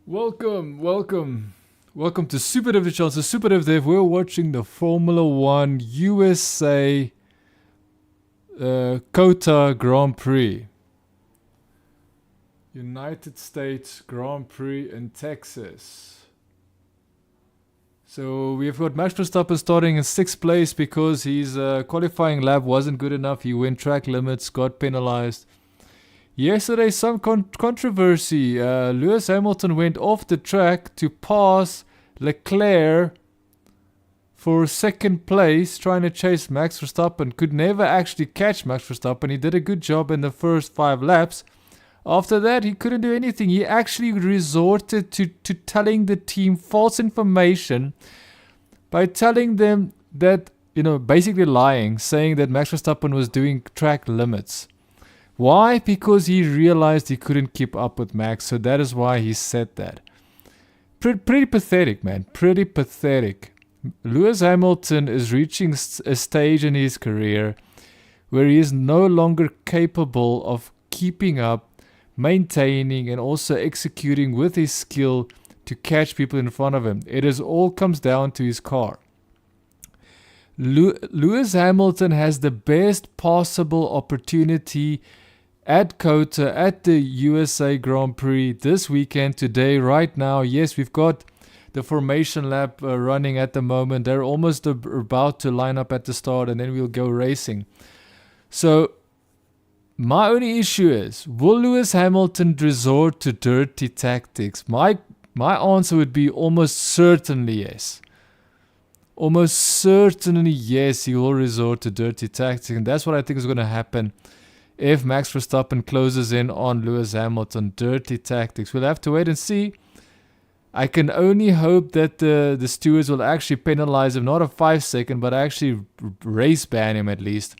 Welcome to Superdude the channel. So Superdude, we're watching the Formula 1 USA COTA Grand Prix. United States Grand Prix in Texas. So we've got Max Verstappen starting in 6th place because his qualifying lap wasn't good enough. He went track limits, got penalized. Yesterday, some controversy. Lewis Hamilton went off the track to pass Leclerc for 2nd place, trying to chase Max Verstappen. Could never actually catch Max Verstappen. He did a good job in the first 5 laps. After that, he couldn't do anything. He actually resorted to telling the team false information by telling them that, basically lying, saying that Max Verstappen was doing track limits. Why? Because he realized he couldn't keep up with Max, so that is why he said that. Pretty pathetic, man. Pretty pathetic. Lewis Hamilton is reaching a stage in his career where he is no longer capable of keeping up, maintaining, and also executing with his skill to catch people in front of him. It all comes down to his car. Lewis Hamilton has the best possible opportunity at COTA, at the USA Grand Prix this weekend, today, right now. Yes, we've got the formation lap running at the moment. They're almost about to line up at the start, and then we'll go racing. So my only issue is, will Lewis Hamilton resort to dirty tactics? My answer would be almost certainly yes. Almost certainly yes, he will resort to dirty tactics, and that's what I think is going to happen if Max Verstappen closes in on Lewis Hamilton. Dirty tactics. We'll have to wait and see. I can only hope that the stewards will actually penalize him, not a 5-second, but actually race ban him at least.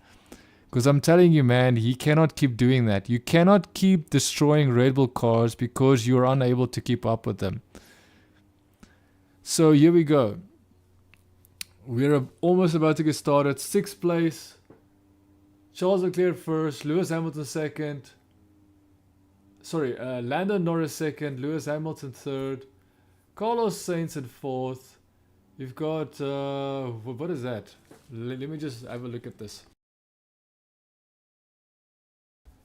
Because I'm telling you, man, he cannot keep doing that. You cannot keep destroying Red Bull cars because you're unable to keep up with them. So here we go. We're almost about to get started. 6th place. Charles Leclerc first, Lewis Hamilton second. Lando Norris second, Lewis Hamilton third, Carlos Sainz in 4th. You've got, what is that? Let me just have a look at this.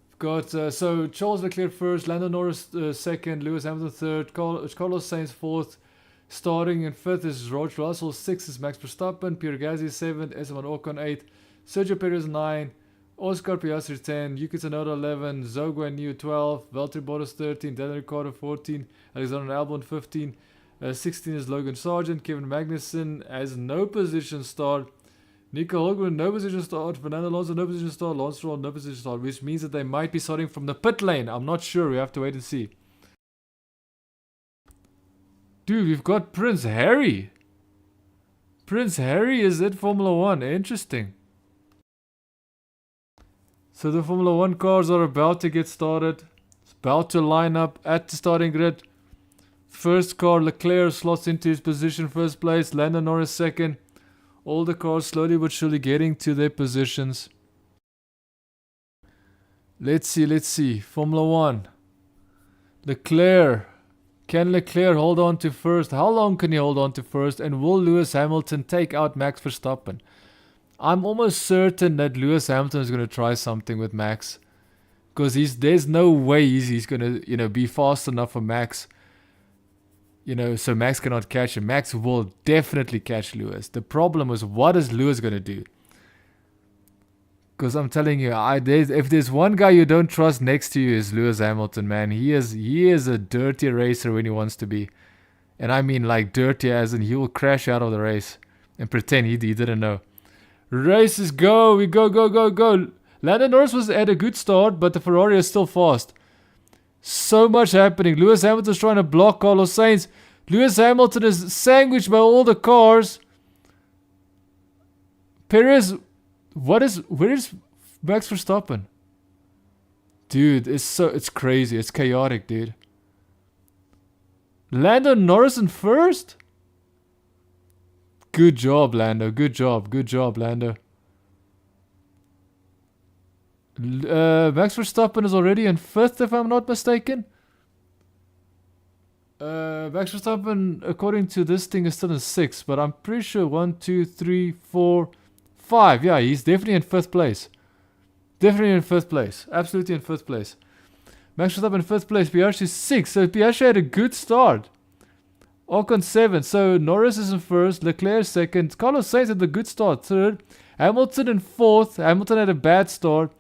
You've got, so Charles Leclerc first, Lando Norris second, Lewis Hamilton third, Carlos Sainz 4th. Starting in 5th is George Russell, 6th is Max Verstappen, Pierre Gasly 7th, Esteban Ocon 8th, Sergio Perez 9th, Oscar Piastri 10, Yuki Tsunoda 11, Zhou Guanyu 12, Valtteri Bottas 13, Daniel Ricciardo 14, Alexander Albon 15, 16 is Logan Sargent, Kevin Magnussen has no position start, Nico Hulkenberg no position start, Fernando Alonso no position start, Lance Stroll no position start, which means that they might be starting from the pit lane. I'm not sure, we have to wait and see. Dude, we've got Prince Harry. Prince Harry is at Formula 1, interesting. So the Formula 1 cars are about to get started. It's about to line up at the starting grid. First car, Leclerc slots into his position, 1st place. Lando Norris 2nd. All the cars slowly but surely getting to their positions. Let's see. Formula 1. Leclerc. Can Leclerc hold on to 1st? How long can he hold on to 1st? And will Lewis Hamilton take out Max Verstappen? I'm almost certain that Lewis Hamilton is going to try something with Max. Because there's no way he's going to, be fast enough for Max. So Max cannot catch him. Max will definitely catch Lewis. The problem is, what is Lewis going to do? Because I'm telling you, if there's one guy you don't trust next to you is Lewis Hamilton, man. He is a dirty racer when he wants to be. And I mean like dirty as in he will crash out of the race and pretend he didn't know. Races go. We go. Lando Norris was at a good start, but the Ferrari is still fast. So much happening. Lewis Hamilton's trying to block Carlos Sainz. Lewis Hamilton is sandwiched by all the cars. Perez, where is Max Verstappen? Dude, it's crazy. It's chaotic, dude. Lando Norris in 1st? Good job, Lando. Good job, Lando. Max Verstappen is already in 5th, if I'm not mistaken. Max Verstappen, according to this thing, is still in 6th, but I'm pretty sure 1, 2, 3, 4, 5. Yeah, he's definitely in 5th place. Definitely in 5th place. Absolutely in 5th place. Max Verstappen in 5th place. Piastri 6th. So Piastri had a good start. Ocon 7th. So Norris is in 1st. Leclerc 2nd. Carlos Sainz had a good start. 3rd. Hamilton in 4th. Hamilton had a bad start.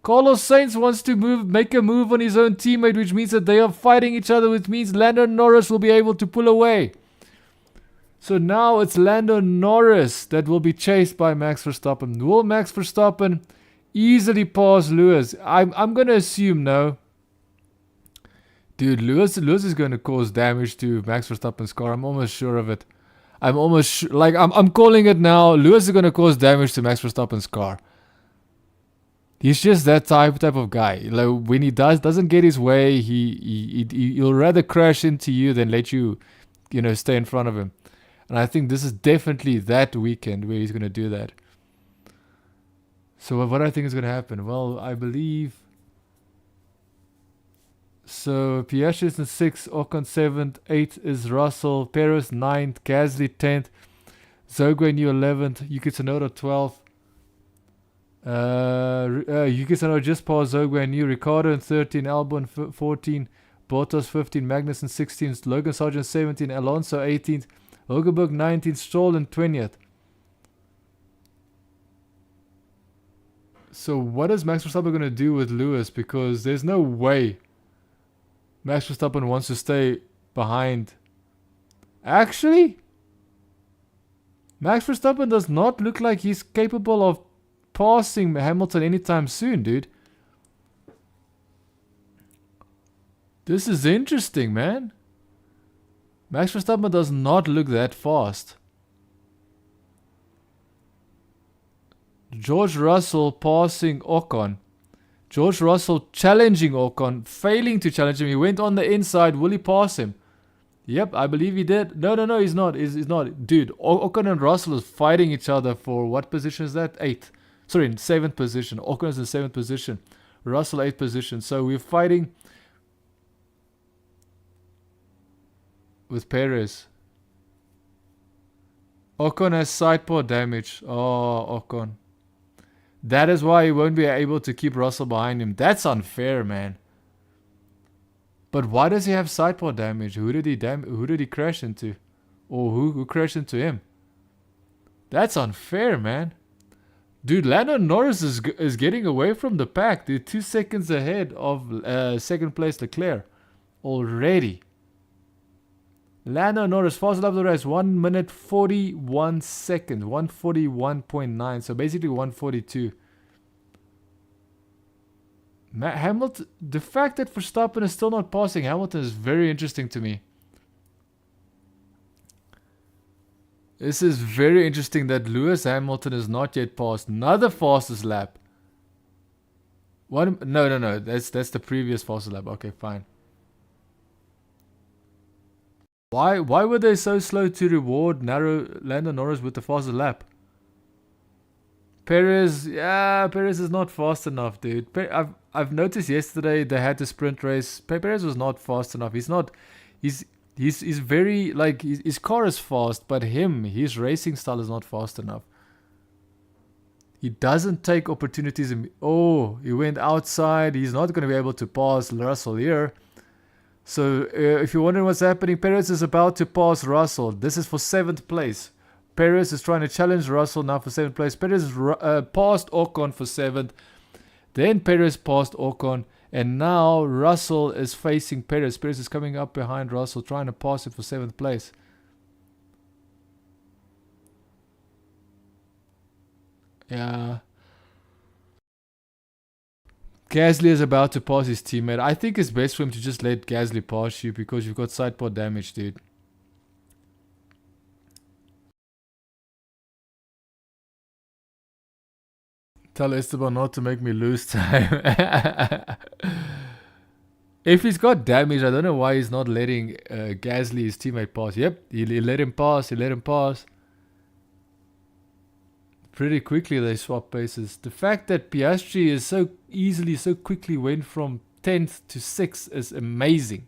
Carlos Sainz wants to make a move on his own teammate, which means that they are fighting each other, which means Lando Norris will be able to pull away. So now it's Lando Norris that will be chased by Max Verstappen. Will Max Verstappen easily pass Lewis? I'm going to assume no. Dude, Lewis is going to cause damage to Max Verstappen's car. I'm almost sure of it. I'm calling it now. Lewis is going to cause damage to Max Verstappen's car. He's just that type of guy. Like when he doesn't get his way, he'll rather crash into you than let you, stay in front of him. And I think this is definitely that weekend where he's going to do that. So what I think is going to happen? Well, I believe. So Piastri is in 6th, Ocon 7th, 8th is Russell, Perez 9th, Gasly 10th, Zhou New 11th, Yuki Tsunoda 12th. Yuki Tsunoda just passed Zhou New, Ricardo in 13, Albon 14, Bottas 15, Magnussen 16, Logan Sargent 17, Alonso 18th, Hulkenberg 19th, Stroll in 20th. So what is Max Verstappen going to do with Lewis? Because there's no way Max Verstappen wants to stay behind. Actually, Max Verstappen does not look like he's capable of passing Hamilton anytime soon, dude. This is interesting, man. Max Verstappen does not look that fast. George Russell passing Ocon. George Russell challenging Ocon, failing to challenge him. He went on the inside. Will he pass him? Yep, I believe he did. No, he's not. He's not. Dude, Ocon and Russell is fighting each other for what position is that? 8th. Sorry, in 7th position. Ocon is in 7th position. Russell 8th position. So we're fighting with Perez. Ocon has sidepod damage. Oh, Ocon. That is why he won't be able to keep Russell behind him. That's unfair, man. But why does he have sidepod damage? Who did he crash into? Or who crashed into him? That's unfair, man. Dude, Lando Norris is getting away from the pack. Dude, 2 seconds ahead of second place Leclerc already. Lando Norris fast lap of the race, 1 minute 41 seconds, 141.9, so basically 142. Hamilton, the fact that Verstappen is still not passing Hamilton is very interesting to me. This is very interesting that Lewis Hamilton is not yet passed. Another fastest lap. No. That's the previous fastest lap. Okay, fine. Why were they so slow to reward Lando Norris with the fastest lap? Perez is not fast enough, dude. I've noticed yesterday they had the sprint race. Perez was not fast enough. He's very, like, his car is fast, but his racing style is not fast enough. He doesn't take opportunities. He went outside. He's not going to be able to pass Russell here. So if you're wondering what's happening, Perez is about to pass Russell. This is for 7th place. Perez is trying to challenge Russell now for 7th place. Perez passed Ocon for 7th. Then Perez passed Ocon. And now Russell is facing Perez. Perez is coming up behind Russell, trying to pass it for 7th place. Yeah. Gasly is about to pass his teammate. I think it's best for him to just let Gasly pass you because you've got sidepod damage, dude. Tell Esteban not to make me lose time. If he's got damage, I don't know why he's not letting Gasly, his teammate, pass. Yep, he let him pass. Pretty quickly they swap places. The fact that Piastri is so quickly went from 10th to 6th is amazing.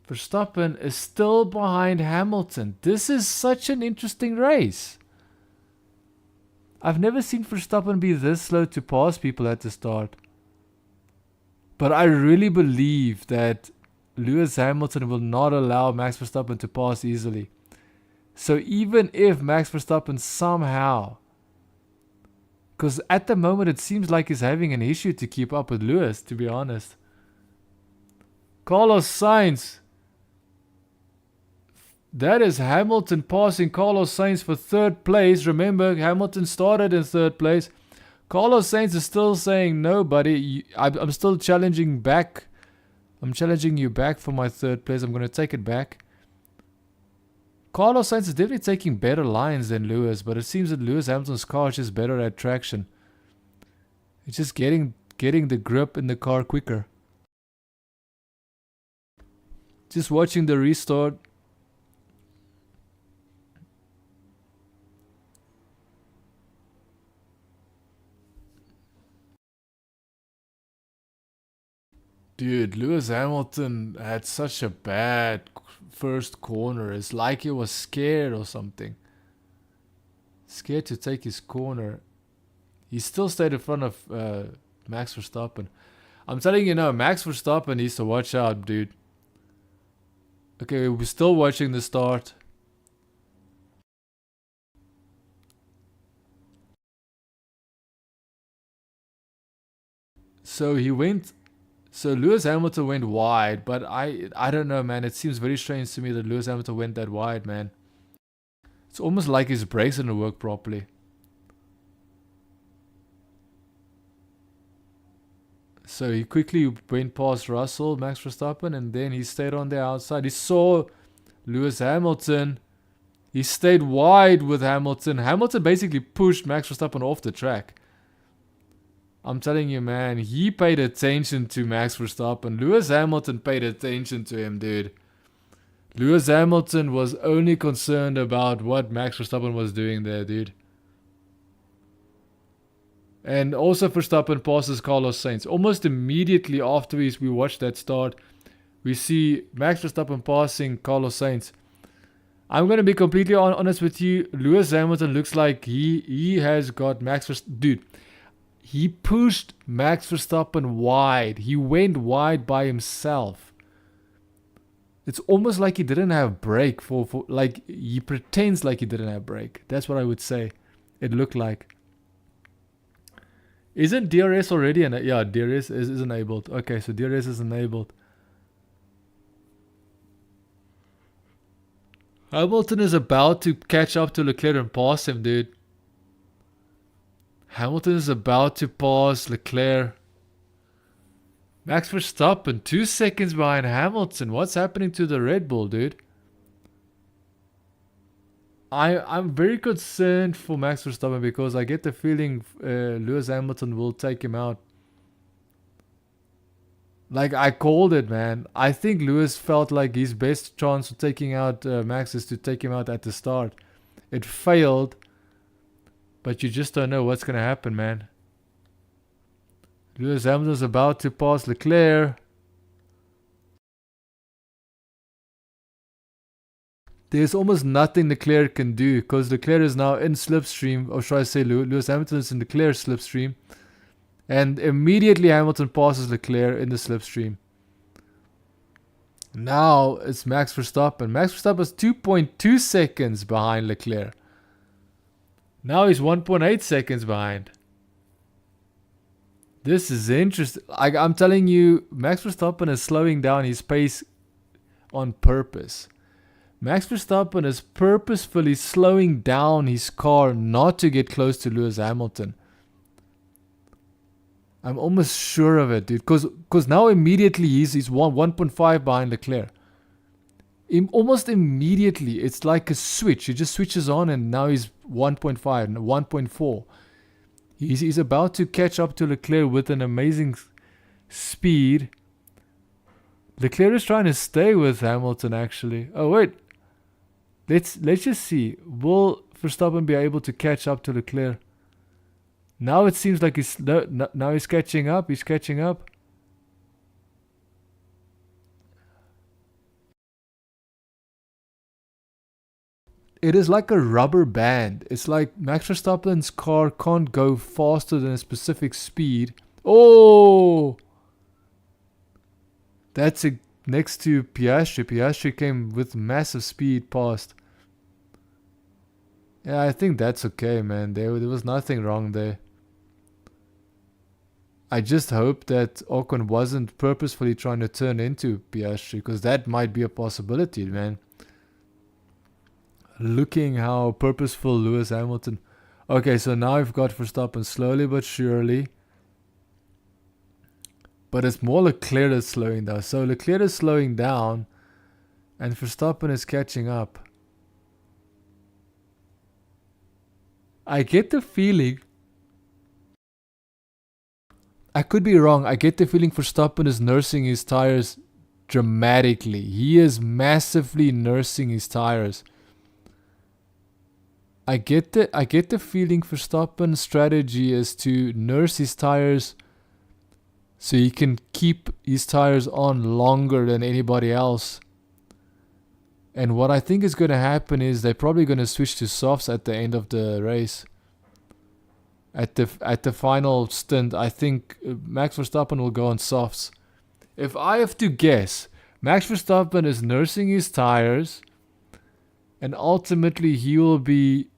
Verstappen is still behind Hamilton. This is such an interesting race. I've never seen Verstappen be this slow to pass people at the start. But I really believe that Lewis Hamilton will not allow Max Verstappen to pass easily. So even if Max Verstappen somehow, because at the moment it seems like he's having an issue to keep up with Lewis, to be honest. Carlos Sainz. That is Hamilton passing Carlos Sainz for third place. Remember, Hamilton started in third place. Carlos Sainz is still saying, no, buddy, I'm still challenging back. I'm challenging you back for my third place. I'm going to take it back. Carlos Sainz is definitely taking better lines than Lewis, but it seems that Lewis Hamilton's car is just better at traction. It's just getting the grip in the car quicker. Just watching the restart. Dude, Lewis Hamilton had such a bad first corner. It's like he was scared or something. Scared to take his corner. He still stayed in front of Max Verstappen. I'm telling you now, Max Verstappen needs to watch out, dude. Okay, we're still watching the start. So Lewis Hamilton went wide, but I don't know, man. It seems very strange to me that Lewis Hamilton went that wide, man. It's almost like his brakes didn't work properly. So he quickly went past Russell, Max Verstappen, and then he stayed on the outside. He saw Lewis Hamilton. He stayed wide with Hamilton. Hamilton basically pushed Max Verstappen off the track. I'm telling you, man, he paid attention to Max Verstappen. Lewis Hamilton paid attention to him, dude. Lewis Hamilton was only concerned about what Max Verstappen was doing there, dude. And also Verstappen passes Carlos Sainz. Almost immediately after we watched that start, we see Max Verstappen passing Carlos Sainz. I'm going to be completely honest with you. Lewis Hamilton looks like he has got Max Verstappen. Dude. He pushed Max Verstappen wide. He went wide by himself. It's almost like he didn't have brake for like he pretends like he didn't have brake. That's what I would say. It looked like. Isn't DRS already yeah, DRS is enabled. Okay, so DRS is enabled. Hamilton is about to catch up to Leclerc and pass him, dude. Hamilton is about to pass Leclerc. Max Verstappen, 2 seconds behind Hamilton. What's happening to the Red Bull, dude? I'm very concerned for Max Verstappen because I get the feeling Lewis Hamilton will take him out. Like, I called it, man. I think Lewis felt like his best chance of taking out Max is to take him out at the start. It failed. But you just don't know what's going to happen, man. Lewis Hamilton's about to pass Leclerc. There's almost nothing Leclerc can do because Leclerc is now in slipstream. Or should I say Lewis Hamilton is in Leclerc's slipstream. And immediately Hamilton passes Leclerc in the slipstream. Now it's Max Verstappen. Max Verstappen is 2.2 seconds behind Leclerc. Now he's 1.8 seconds behind. This is interesting. I'm telling you, Max Verstappen is slowing down his pace on purpose. Max Verstappen is purposefully slowing down his car not to get close to Lewis Hamilton. I'm almost sure of it, dude. Because now immediately he's 1.5 behind Leclerc. Almost immediately, it's like a switch. He just switches on and now he's 1.5, 1.4. He's about to catch up to Leclerc with an amazing speed. Leclerc is trying to stay with Hamilton, actually. Oh, wait. Let's just see. Will Verstappen be able to catch up to Leclerc? Now it seems like now he's catching up. He's catching up. it is like a rubber band. It's like Max Verstappen's car can't go faster than a specific speed. Oh! That's next to Piastri. Piastri came with massive speed past. Yeah, I think that's okay, man. There was nothing wrong there. I just hope that Ocon wasn't purposefully trying to turn into Piastri, because that might be a possibility, man. Looking how purposeful Lewis Hamilton. Okay, so now we've got Verstappen slowly but surely. But it's more Leclerc is slowing down. So Leclerc is slowing down and Verstappen is catching up. I get the feeling, I could be wrong, I get the feeling Verstappen is nursing his tires dramatically. He is massively nursing his tires. I get the feeling Verstappen's strategy is to nurse his tires so he can keep his tires on longer than anybody else. And what I think is going to happen is they're probably going to switch to softs at the end of the race. At the final stint, I think Max Verstappen will go on softs. If I have to guess, Max Verstappen is nursing his tires, and ultimately he will be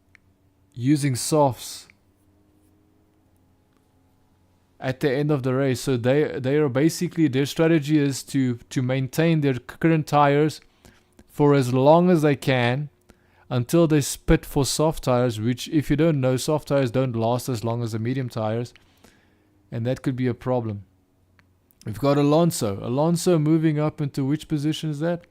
using softs at the end of the race. So they are basically, their strategy is to maintain their current tires for as long as they can until they spit for soft tires, which, if you don't know, soft tires don't last as long as the medium tires, and that could be a problem. We've got Alonso. Alonso moving up into which position is that?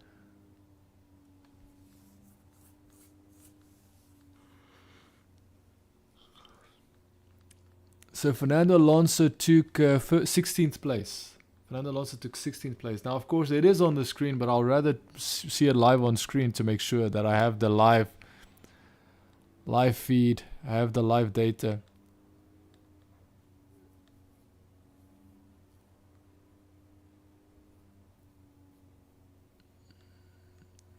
So Fernando Alonso took 16th place. Fernando Alonso took 16th place. Now, of course, it is on the screen, but I'll rather see it live on screen to make sure that I have the live feed. I have the live data.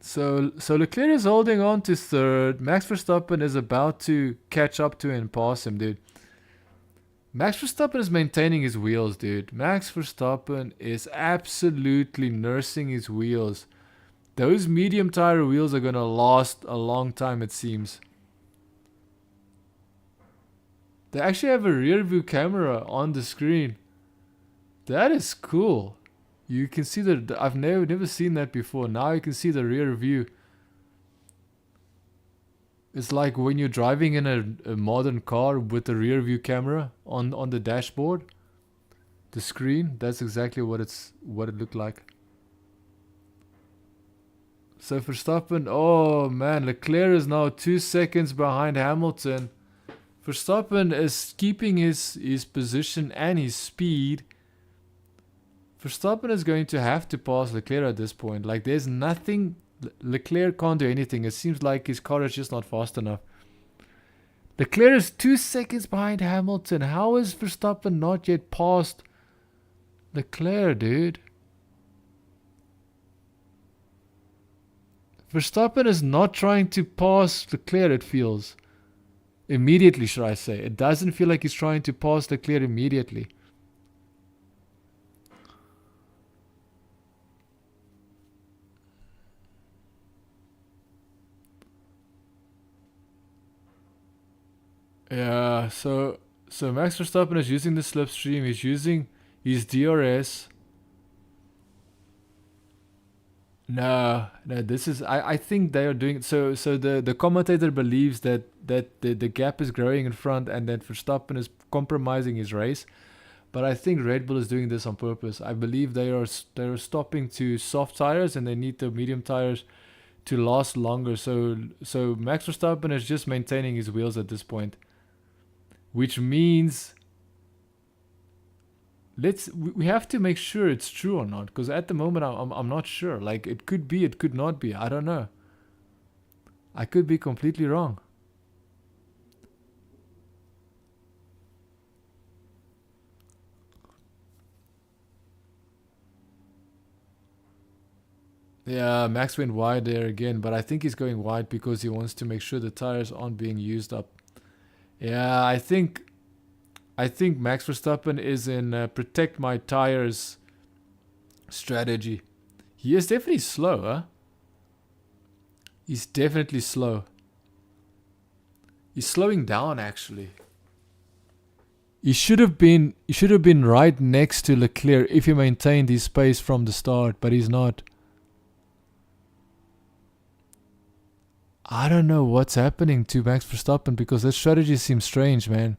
So Leclerc is holding on to third. Max Verstappen is about to catch up to and pass him, dude. Max Verstappen is maintaining his wheels, dude. Max Verstappen is absolutely nursing his wheels. Those medium tire wheels are going to last a long time, it seems. They actually have a rear view camera on the screen. That is cool. You can see that. I've never seen that before. Now you can see the rear view. It's like when you're driving in a modern car with a rear view camera on the dashboard. The screen, that's exactly what it looked like. So Verstappen, oh man, Leclerc is now 2 seconds behind Hamilton. Verstappen is keeping his position and his speed. Verstappen is going to have to pass Leclerc at this point. Like, there's nothing. Leclerc can't do anything. It seems like his car is just not fast enough. Leclerc is 2 seconds behind Hamilton. How is Verstappen not yet passed Leclerc, dude? Verstappen is not trying to pass Leclerc, it feels. Immediately, should I say. It doesn't feel like he's trying to pass Leclerc immediately. Yeah, so Max Verstappen is using the slipstream. He's using his DRS. No, this is, I think they are doing, so the commentator believes that the gap is growing in front and that Verstappen is compromising his race. But I think Red Bull is doing this on purpose. I believe they are stopping to soft tires and they need the medium tires to last longer. So Max Verstappen is just maintaining his wheels at this point. Which means we have to make sure it's true or not, because at the moment I'm not sure. Like, it could be, it could not be. I don't know. I could be completely wrong. Yeah, Max went wide there again, but I think he's going wide because he wants to make sure the tires aren't being used up. Yeah, I think Max Verstappen is in protect my tires strategy. He is definitely slow, huh? He's definitely slow. He's slowing down actually. He should have been right next to Leclerc if he maintained his pace from the start, but he's not. I don't know what's happening to Max Verstappen because that strategy seems strange, man.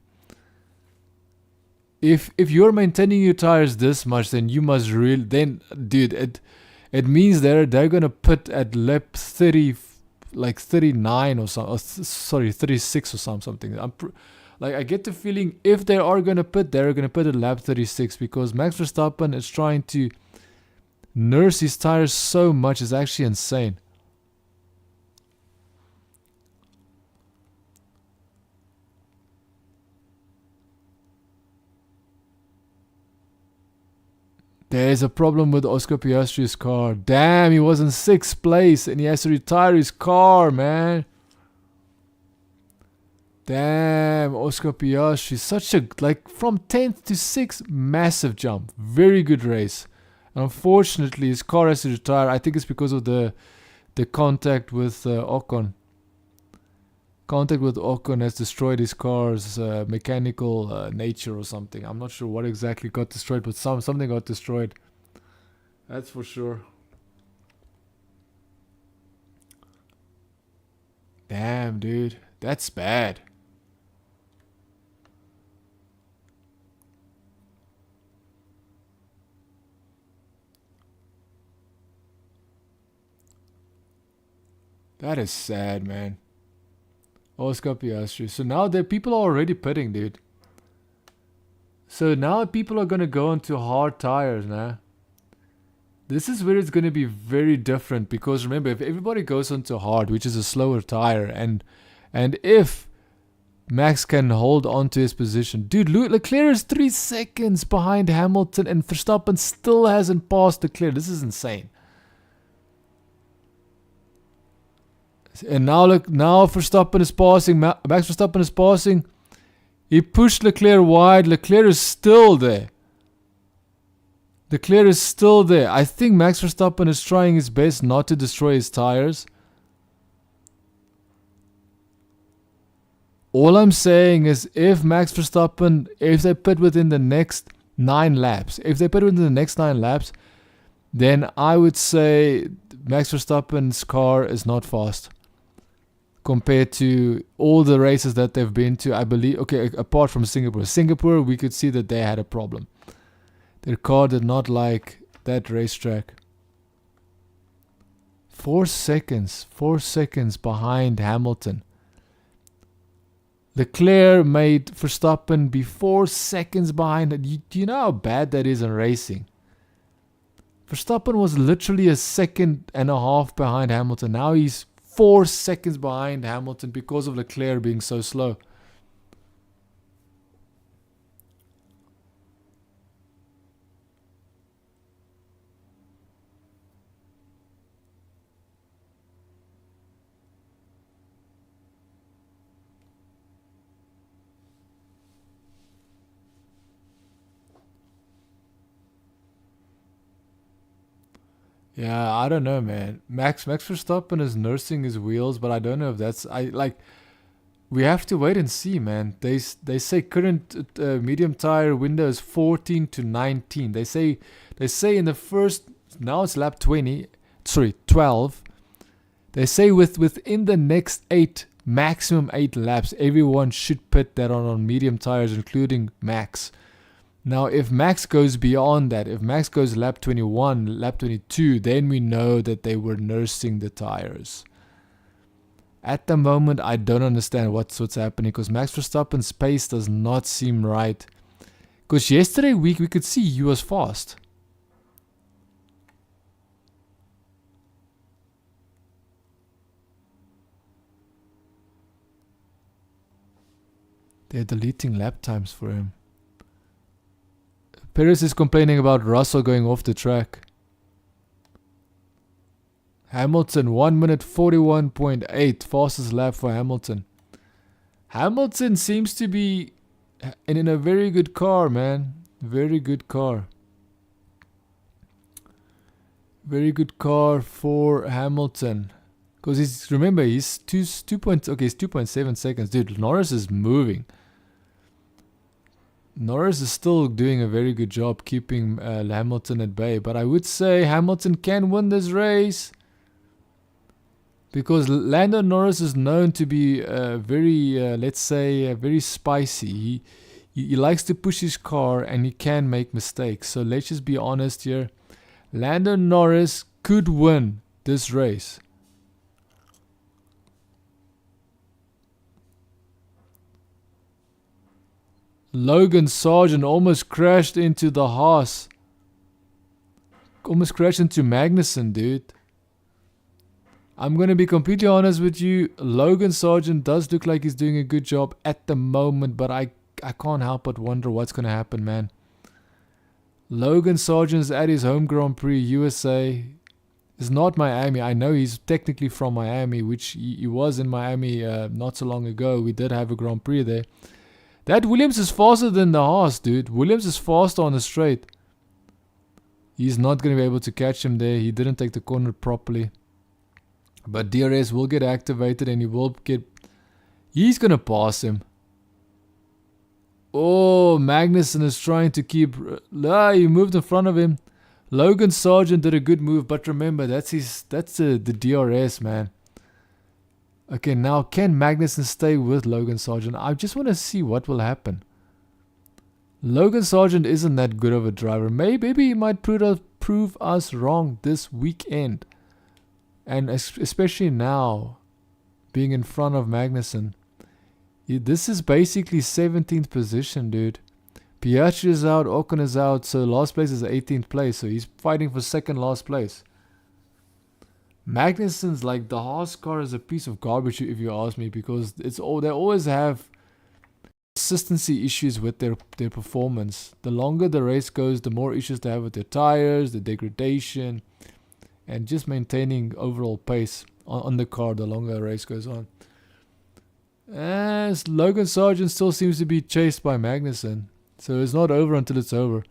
If you're maintaining your tires this much, then you must really dude, it means they're gonna put at lap 30, like 39 or something. Sorry, 36 or something. I get the feeling if they are gonna put, they're gonna put at lap 36 because Max Verstappen is trying to nurse his tires so much. It's actually insane. There's a problem with Oscar Piastri's car. Damn, he was in 6th place and he has to retire his car, man. Damn, Oscar Piastri. Such a, from 10th to 6th, massive jump. Very good race. Unfortunately, his car has to retire. I think it's because of the contact with Ocon. Contact with Ocon has destroyed his car's mechanical nature or something. I'm not sure what exactly got destroyed, but something got destroyed. That's for sure. Damn, dude. That's bad. That is sad, man. Oscar Piastri. So now the people are already pitting, dude. So now people are going to go into hard tires now. This is where it's going to be very different because remember, if everybody goes onto hard, which is a slower tire, and if Max can hold on to his position, dude, Leclerc is 3 seconds behind Hamilton and Verstappen still hasn't passed Leclerc. This is insane. And now look, now Verstappen is passing. Max Verstappen is passing. He pushed Leclerc wide. Leclerc is still there. Leclerc is still there. I think Max Verstappen is trying his best not to destroy his tires. All I'm saying is if Max Verstappen, if they put within the next 9 laps, then I would say Max Verstappen's car is not fast. Compared to all the races that they've been to, I believe, okay, apart from Singapore. Singapore, we could see that they had a problem. Their car did not like that racetrack. 4 seconds behind Hamilton. Leclerc made Verstappen be 4 seconds behind. Do you know how bad that is in racing? Verstappen was literally a second and a half behind Hamilton. Now he's 4 seconds behind Hamilton because of Leclerc being so slow. Yeah, I don't know, man. Max Verstappen is nursing his wheels, but I don't know if that's we have to wait and see, man. They say current medium tire window is 14 to 19. They say in the first, now it's lap 12. They say within the next 8, maximum 8 laps, everyone should put that on medium tires, including Max. Now, if Max goes beyond that, if Max goes lap 21, lap 22, then we know that they were nursing the tires. At the moment, I don't understand what's happening because Max Verstappen's pace does not seem right. Because yesterday we could see he was fast. They're deleting lap times for him. Perez is complaining about Russell going off the track. Hamilton, 1 minute 41.8. Fastest lap for Hamilton. Hamilton seems to be in a very good car, man. Very good car. Very good car for Hamilton. Because he's 2.7 seconds. Dude, Norris is moving. Norris is still doing a very good job keeping Hamilton at bay. But I would say Hamilton can win this race. Because Lando Norris is known to be very spicy. He likes to push his car and he can make mistakes. So let's just be honest here. Lando Norris could win this race. Logan Sargent almost crashed into the Haas. Almost crashed into Magnussen, dude. I'm going to be completely honest with you. Logan Sargent does look like he's doing a good job at the moment, but I can't help but wonder what's going to happen, man. Logan Sargent's at his home Grand Prix, USA. It's not Miami. I know he's technically from Miami, which he was in Miami not so long ago. We did have a Grand Prix there. That Williams is faster than the Haas, dude. Williams is faster on the straight. He's not going to be able to catch him there. He didn't take the corner properly. But DRS will get activated and he's going to pass him. Oh, Magnussen is trying to keep... he moved in front of him. Logan Sargent did a good move, but remember, that's the DRS, man. Okay, now can Magnussen stay with Logan Sargent? I just want to see what will happen. Logan Sargent isn't that good of a driver. Maybe he might prove us wrong this weekend. And especially now, being in front of Magnussen. This is basically 17th position, dude. Piastri is out, Ocon is out, so last place is 18th place. So he's fighting for second last place. Magnussen's like the Haas car is a piece of garbage if you ask me, because they always have consistency issues with their performance. The longer the race goes, the more issues they have with their tires, the degradation, and just maintaining overall pace on the car the longer the race goes on. As Logan Sargent still seems to be chased by Magnussen. So it's not over until it's over.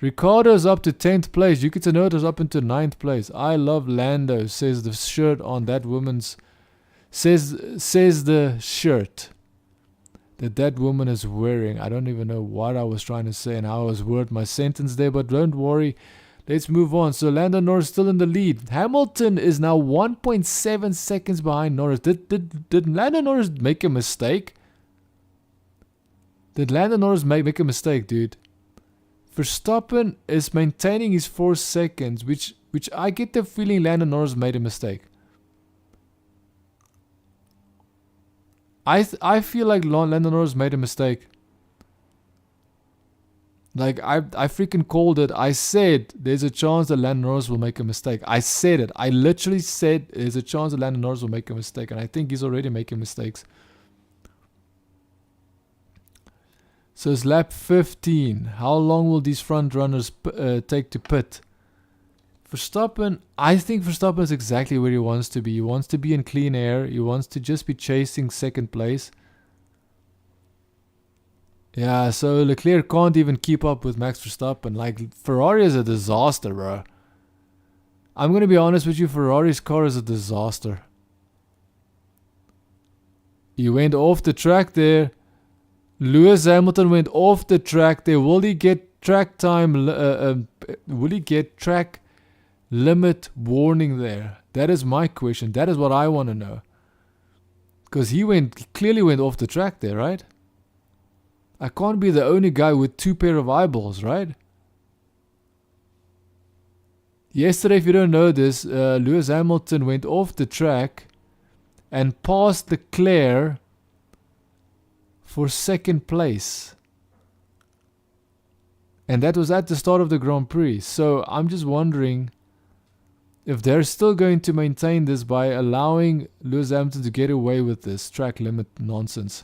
Ricardo's up to 10th place. Yuki Tsunoda's up into 9th place. I love Lando, says the shirt on that woman's... Says the shirt that woman is wearing. I don't even know what I was trying to say and how I was wording my sentence there, but don't worry. Let's move on. So Lando Norris still in the lead. Hamilton is now 1.7 seconds behind Norris. Did Lando Norris make a mistake? Did Lando Norris make a mistake, dude? Verstappen is maintaining his 4 seconds, which I get the feeling Lando Norris made a mistake. I feel like Lando Norris made a mistake. Like, I freaking called it. I said there's a chance that Lando Norris will make a mistake. I said it. I literally said there's a chance that Lando Norris will make a mistake. And I think he's already making mistakes. So it's lap 15. How long will these front runners take to pit? Verstappen, I think Verstappen is exactly where he wants to be. He wants to be in clean air. He wants to just be chasing second place. Yeah, so Leclerc can't even keep up with Max Verstappen. Like, Ferrari is a disaster, bro. I'm going to be honest with you, Ferrari's car is a disaster. He went off the track there. Lewis Hamilton went off the track there. Will he get track time? Will he get track limit warning there? That is my question. That is what I want to know. Because he clearly went off the track there, right? I can't be the only guy with 2 pair of eyeballs, right? Yesterday, if you don't know this, Lewis Hamilton went off the track and passed Leclerc for second place. And that was at the start of the Grand Prix. So I'm just wondering if they're still going to maintain this by allowing Lewis Hamilton to get away with this track limit nonsense.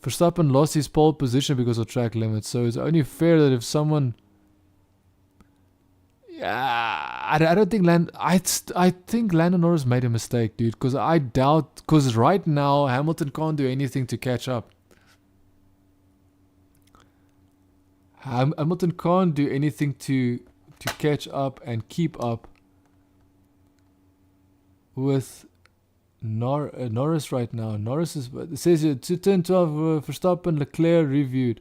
Verstappen lost his pole position because of track limits, so it's only fair that if someone... Yeah, I don't think I think Lando Norris made a mistake, dude. Because I doubt. Because right now Hamilton can't do anything to catch up. Hamilton can't do anything to catch up and keep up with Norris right now. Norris is, it says here, to turn 12, Verstappen, Leclerc reviewed.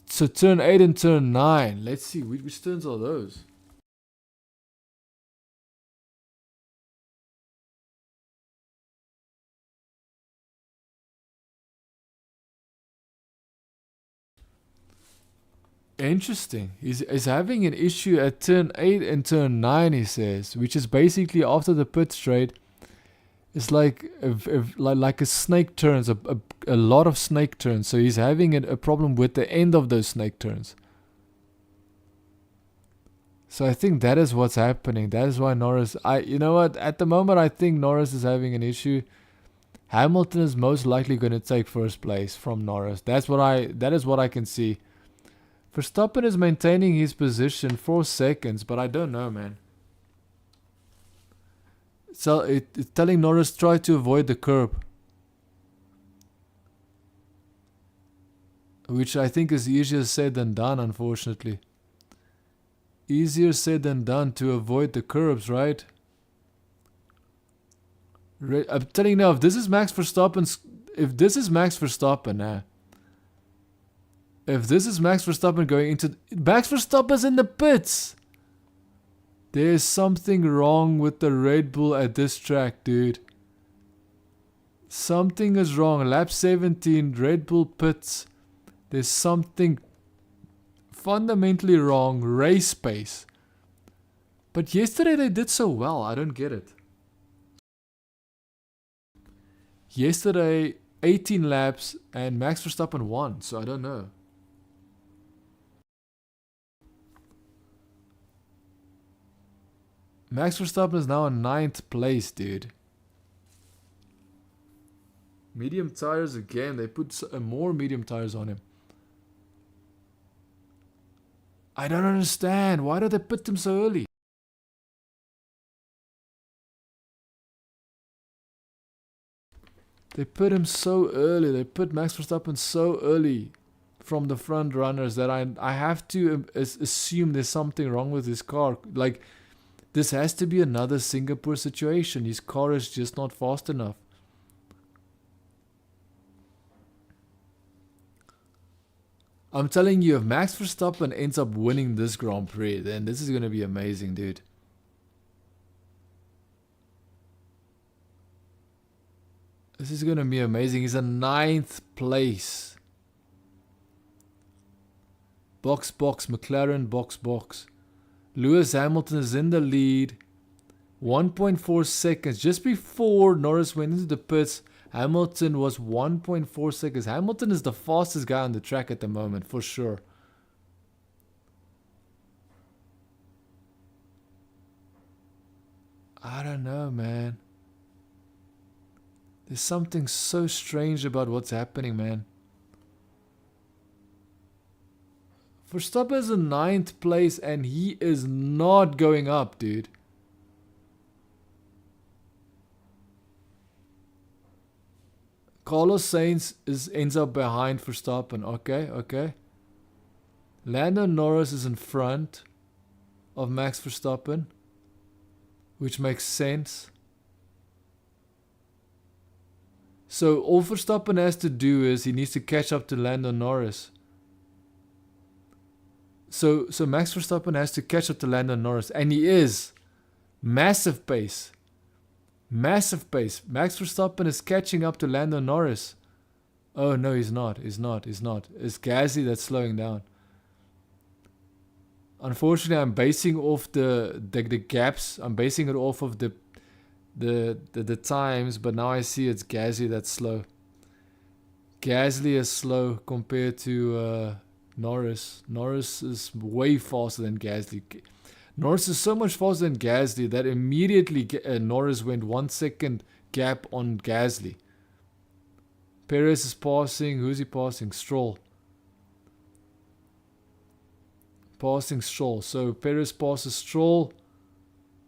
So turn 8 and turn 9. Let's see, which turns are those? Interesting. He's having an issue at turn 8 and turn 9, he says, which is basically after the pit straight. It's like a snake turns, a lot of snake turns. So he's having a problem with the end of those snake turns. So I think that is what's happening. That is why Norris, you know what? At the moment, I think Norris is having an issue. Hamilton is most likely going to take first place from Norris. That is what I can see. Verstappen is maintaining his position 4 seconds, but I don't know, man. So it's telling Norris try to avoid the curb, which I think is easier said than done, unfortunately. Easier said than done to avoid the curbs, right? I'm telling you now, if this is Max Verstappen, if this is Max Verstappen going into... Max Verstappen's in the pits! There's something wrong with the Red Bull at this track, dude. Something is wrong. Lap 17, Red Bull pits. There's something fundamentally wrong. Race pace. But yesterday they did so well. I don't get it. Yesterday, 18 laps and Max Verstappen won. So I don't know. Max Verstappen is now in 9th place, dude. Medium tires again. They put more medium tires on him. I don't understand. Why do they put him so early? They put him so early. They put Max Verstappen so early from the front runners that I have to assume there's something wrong with his car. Like, this has to be another Singapore situation. His car is just not fast enough. I'm telling you, if Max Verstappen ends up winning this Grand Prix, then this is going to be amazing, dude. This is going to be amazing. He's in 9th place. Box, McLaren, box. Lewis Hamilton is in the lead. 1.4 seconds. Just before Norris went into the pits, Hamilton was 1.4 seconds. Hamilton is the fastest guy on the track at the moment, for sure. I don't know, man. There's something so strange about what's happening, man. Verstappen is in 9th place and he is not going up, dude. Carlos Sainz ends up behind Verstappen. Okay. Lando Norris is in front of Max Verstappen, which makes sense. So all Verstappen has to do is he needs to catch up to Lando Norris. So Max Verstappen has to catch up to Lando Norris, and he is. Massive pace. Max Verstappen is catching up to Lando Norris. Oh no, he's not. It's Gasly that's slowing down. Unfortunately, I'm basing off the gaps. I'm basing it off of the times, but now I see it's Gasly that's slow. Gasly is slow compared to Norris. Norris is way faster than Gasly. Norris is so much faster than Gasly that immediately Norris went 1 second gap on Gasly. Perez is passing. Who's he passing? Stroll. passing Stroll. So Perez passes Stroll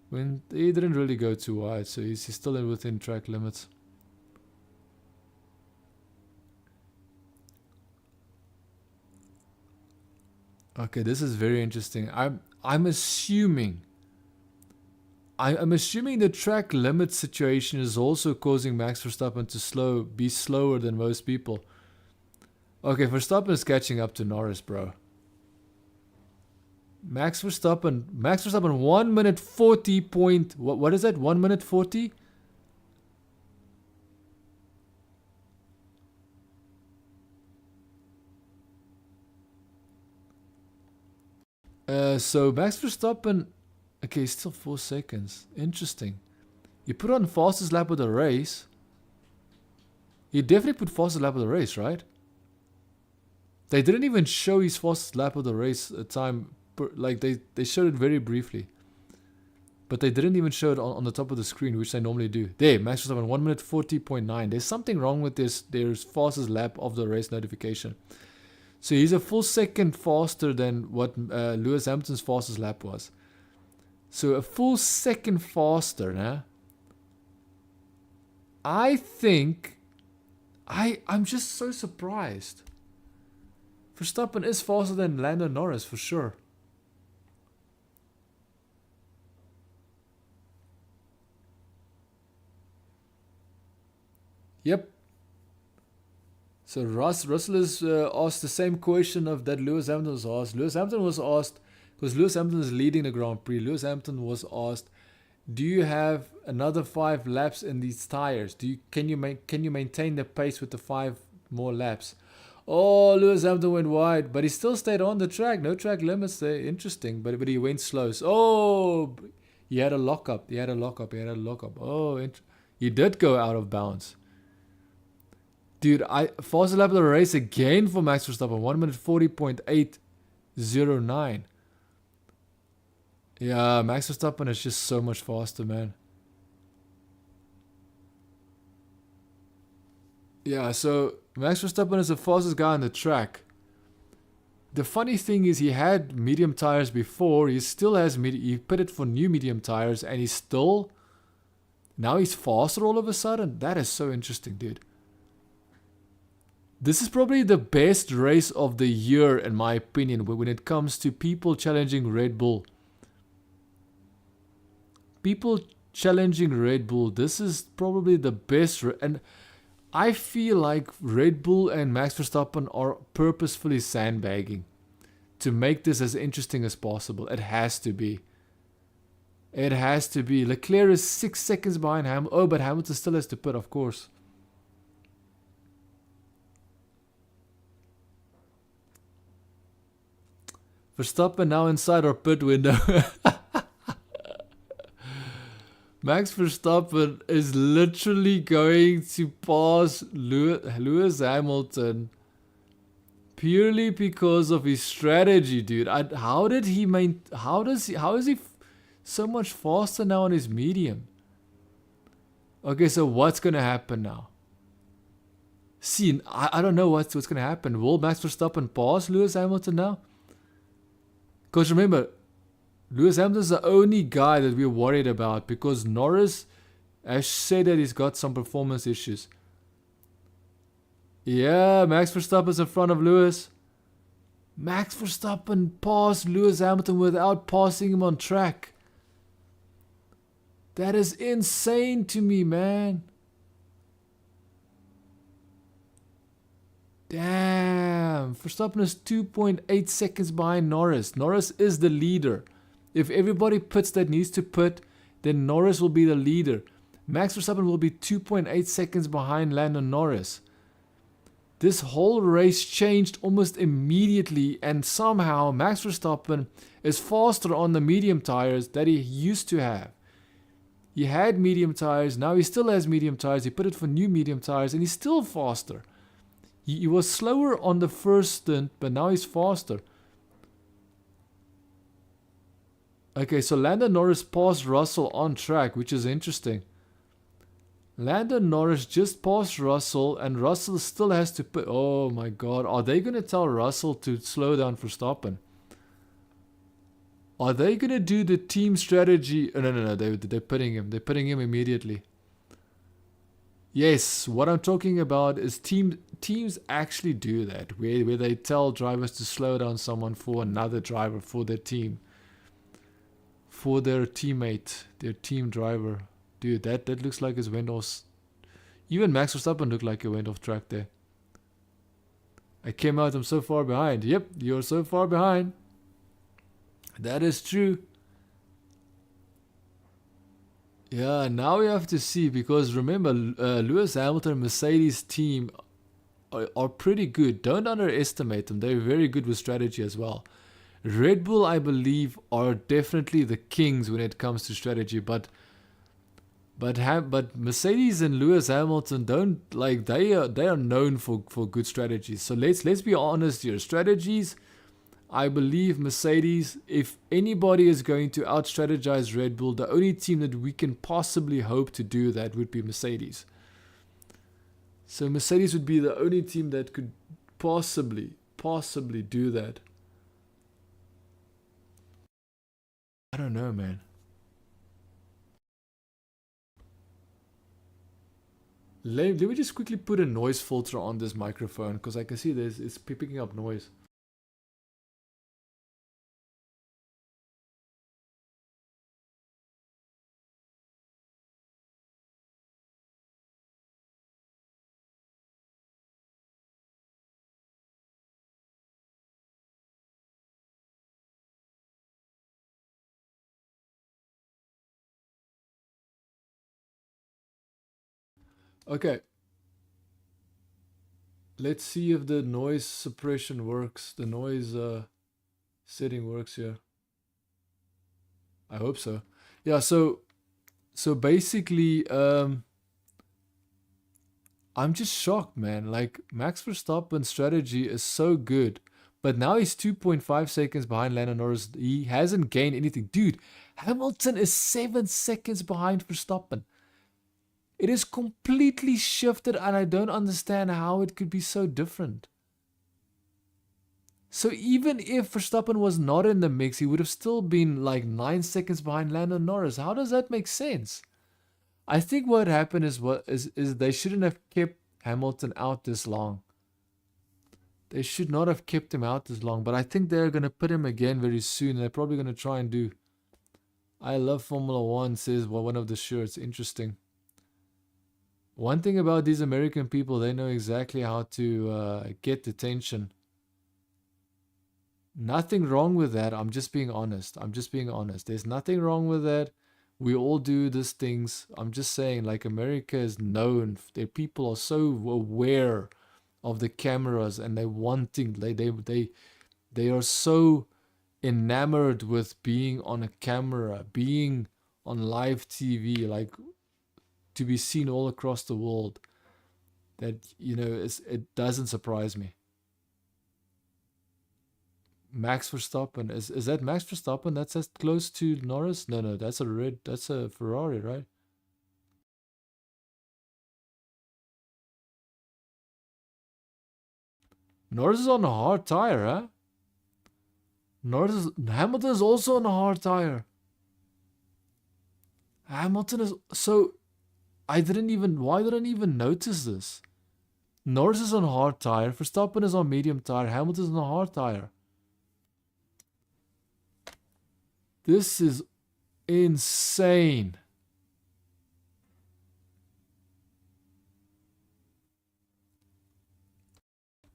when he didn't really go too wide, so he's still within track limits. Okay, this is very interesting. I'm assuming the track limit situation is also causing Max Verstappen to be slower than most people. Okay, Verstappen is catching up to Norris, bro. Max Verstappen 1 minute 40 point, what is that? 1 minute 40? So Max Verstappen, okay, still 4 seconds. Interesting. You put on fastest lap of the race. You definitely put fastest lap of the race, right? They didn't even show his fastest lap of the race time. Like they showed it very briefly. But they didn't even show it on the top of the screen, which they normally do. There, Max Verstappen 1 minute 40.9. There's something wrong with their fastest lap of the race notification. So he's a full second faster than what Lewis Hamilton's fastest lap was. So a full second faster, nah? I think I'm just so surprised. Verstappen is faster than Lando Norris for sure. Yep. So Russell is asked the same question that Lewis Hamilton was asked. Lewis Hamilton was asked, because Lewis Hamilton is leading the Grand Prix, Lewis Hamilton was asked, do you have another 5 laps in these tires? Can you maintain the pace with the 5 more laps? Oh, Lewis Hamilton went wide, but he still stayed on the track. No track limits there. Interesting, but he went slow. Oh, he had a lockup. Oh, he did go out of bounds. Dude, fastest lap of the race again for Max Verstappen. 1 minute 40.809. Yeah, Max Verstappen is just so much faster, man. Yeah, so Max Verstappen is the fastest guy on the track. The funny thing is he had medium tires before. He still has he pitted for new medium tires, and now he's faster all of a sudden. That is so interesting, dude. This is probably the best race of the year, in my opinion, when it comes to people challenging Red Bull. This is probably the best. And I feel like Red Bull and Max Verstappen are purposefully sandbagging to make this as interesting as possible. It has to be. Leclerc is 6 seconds behind Hamilton. Oh, but Hamilton still has to pit, of course. Verstappen now inside our pit window. Max Verstappen is literally going to pass Lewis Hamilton purely because of his strategy, dude. How is he so much faster now on his medium? Okay, so what's gonna happen now? See, I don't know what's gonna happen. Will Max Verstappen pass Lewis Hamilton now? Because remember, Lewis Hamilton's the only guy that we're worried about, because Norris has said that he's got some performance issues. Yeah, Max Verstappen's in front of Lewis. Max Verstappen passed Lewis Hamilton without passing him on track. That is insane to me, man. Damn, Verstappen is 2.8 seconds behind Norris. Norris is the leader. If everybody pits that needs to pit, then Norris will be the leader. Max Verstappen will be 2.8 seconds behind Lando Norris. This whole race changed almost immediately, and somehow Max Verstappen is faster on the medium tires that he used to have. He had medium tires, now he still has medium tires. He put it for new medium tires, and he's still faster. He was slower on the first stint, but now he's faster. Okay, so Lando Norris passed Russell on track, which is interesting. Lando Norris just passed Russell, and Russell still has to put... Oh my god, are they going to tell Russell to slow down Verstappen? Are they gonna do the team strategy? Oh, no. They're putting him. They're putting him immediately. Yes, what I'm talking about is teams actually do that, where they tell drivers to slow down someone for another driver, for their team, for their teammate, their team driver. Dude, that looks like his went off. Even Max Verstappen looked like he went off track there. I came out, I'm so far behind. Yep, you're so far behind. That is true. Yeah, now we have to see, because remember, Lewis Hamilton Mercedes team are pretty good. Don't underestimate them. They're very good with strategy as well. Red Bull, I believe, are definitely the kings when it comes to strategy, but Mercedes and Lewis Hamilton don't, like, they are known for good strategies. So let's be honest here. Strategies, I believe Mercedes, if anybody is going to out-strategize Red Bull, the only team that we can possibly hope to do that would be Mercedes. So Mercedes would be the only team that could possibly do that. I don't know, man. Let me just quickly put a noise filter on this microphone, because I can see it's picking up noise. Okay. Let's see if the noise suppression works. The noise setting works here. I hope so. Yeah, so basically, I'm just shocked, man. Like, Max Verstappen's strategy is so good, but now he's 2.5 seconds behind Lando Norris. He hasn't gained anything. Dude, Hamilton is 7 seconds behind Verstappen. It is completely shifted, and I don't understand how it could be so different. So even if Verstappen was not in the mix, he would have still been like 9 seconds behind Lando Norris. How does that make sense? I think what happened is they shouldn't have kept Hamilton out this long. They should not have kept him out this long, but I think they're going to put him again very soon. They're probably going to try and do. I love Formula 1, says one of the shirts. Interesting. One thing about these American people, they know exactly how to get attention. Nothing wrong with that. I'm just being honest. There's nothing wrong with that. We all do these things. I'm just saying, like, America is known. Their people are so aware of the cameras, and they are so enamored with being on a camera, being on live TV, like, to be seen all across the world, that, it doesn't surprise me. Max Verstappen, is that Max Verstappen that's as close to Norris? No, that's a Ferrari, right? Norris is on a hard tire, huh? Hamilton is also on a hard tire. Hamilton is so. Why didn't I even notice this? Norris is on a hard tire. Verstappen is on medium tire. Hamilton is on a hard tire. This is insane.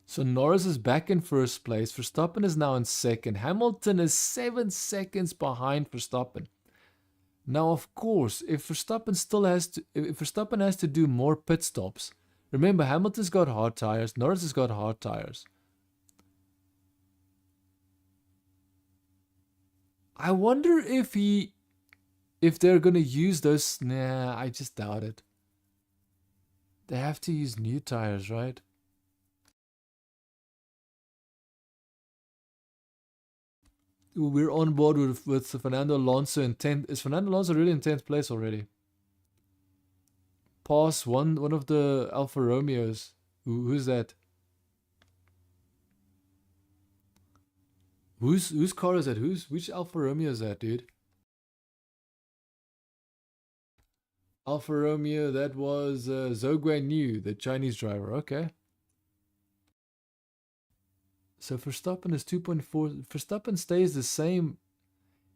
So Norris is back in first place. Verstappen is now in second. Hamilton is 7 seconds behind Verstappen. Now, of course, if Verstappen has to do more pit stops. Remember, Hamilton's got hard tires. Norris has got hard tires. I wonder if they're gonna use those. Nah, I just doubt it. They have to use new tires, right? We're on board with Fernando Alonso in 10th. Is Fernando Alonso really in 10th place already? Pass one of the Alfa Romeos. Who's that? Whose car is that? Which Alfa Romeo is that, dude? Alfa Romeo, that was Zhou Guanyu, the Chinese driver. Okay. So Verstappen is 2.4. Verstappen stays the same.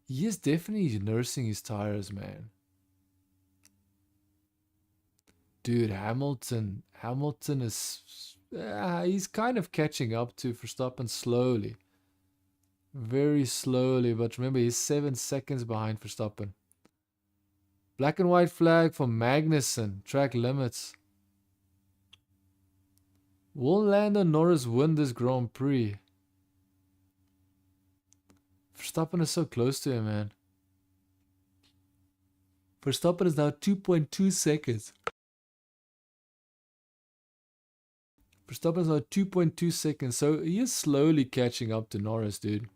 He is definitely nursing his tires, man. Dude, Hamilton is... he's kind of catching up to Verstappen slowly. Very slowly, but remember, he's 7 seconds behind Verstappen. Black and white flag for Magnussen. Track limits. Will Lando Norris win this Grand Prix? Verstappen is so close to him, man. Verstappen is now 2.2 seconds. Verstappen is now 2.2 seconds, so he is slowly catching up to Norris, dude.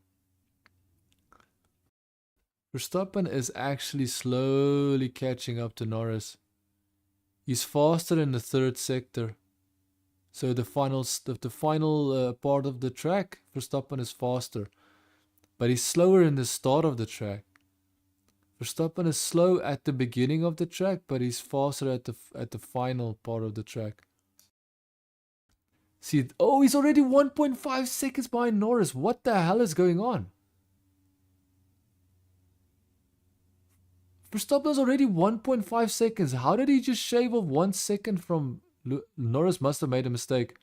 Verstappen is actually slowly catching up to Norris. He's faster in the third sector. So the final part of the track, Verstappen is faster. But he's slower in the start of the track. Verstappen is slow at the beginning of the track, but he's faster at the final part of the track. See, oh, he's already 1.5 seconds behind Norris. What the hell is going on? Verstappen is already 1.5 seconds. How did he just shave off 1 second from... Norris must have made a mistake.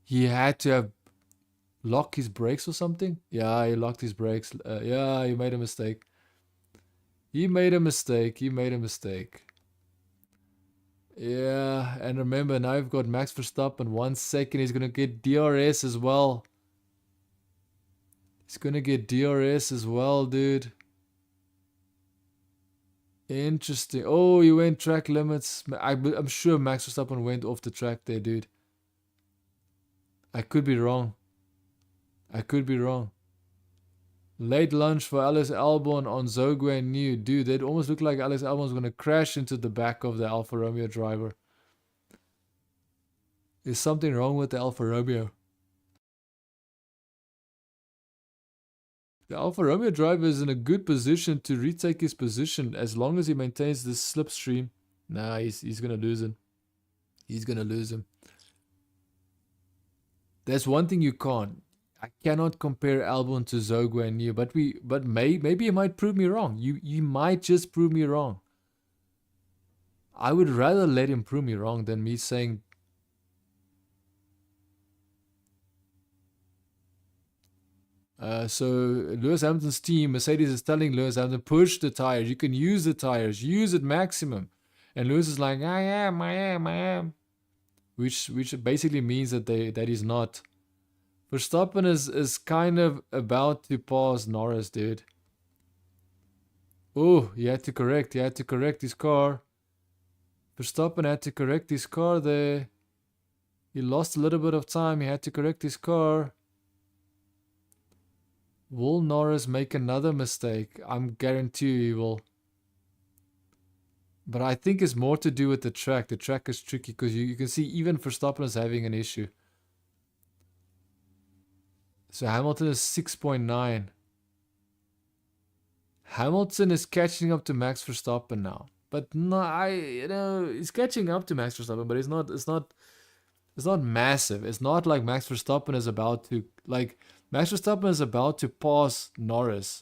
He had to have locked his brakes or something. Yeah, he locked his brakes. Yeah, he made a mistake. He made a mistake. Yeah, and remember, now I've got Max Verstappen. 1 second, he's going to get DRS as well. He's going to get DRS as well, dude. Interesting. Oh, he went track limits. I'm sure Max Verstappen went off the track there, dude. I could be wrong. Late lunch for Alex Albon on Zhou Guanyu. Dude, it almost looked like Alex Albon's going to crash into the back of the Alfa Romeo driver. Is something wrong with the Alfa Romeo? The Alfa Romeo driver is in a good position to retake his position as long as he maintains this slipstream. Nah, he's going to lose him. He's going to lose him. There's one thing you can't. I cannot compare Albon to Zhou Guanyu, but maybe you might prove me wrong. You might just prove me wrong. I would rather let him prove me wrong than me saying... So Lewis Hamilton's team, Mercedes, is telling Lewis Hamilton, push the tires. You can use the tires. Use it maximum. And Lewis is like, I am. Which basically means that he's not. Verstappen is kind of about to pass Norris, dude. Oh, he had to correct his car. Verstappen had to correct his car there. He lost a little bit of time. He had to correct his car. Will Norris make another mistake? I'm guarantee he will. But I think it's more to do with the track. The track is tricky because you can see even Verstappen is having an issue. So Hamilton is 6.9. Hamilton is catching up to Max Verstappen now. But no, he's catching up to Max Verstappen, but it's not massive. It's not like Max Verstappen is about to Max Verstappen is about to pass Norris.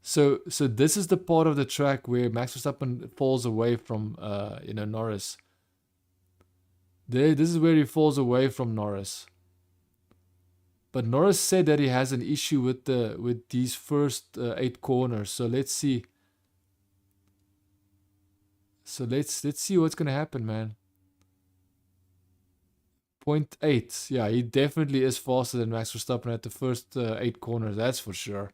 So this is the part of the track where Max Verstappen falls away from Norris. This is where he falls away from Norris. But Norris said that he has an issue with these first 8 corners. So let's see. So let's see what's gonna happen, man. 0.8. Yeah, he definitely is faster than Max Verstappen at the first 8 corners. That's for sure.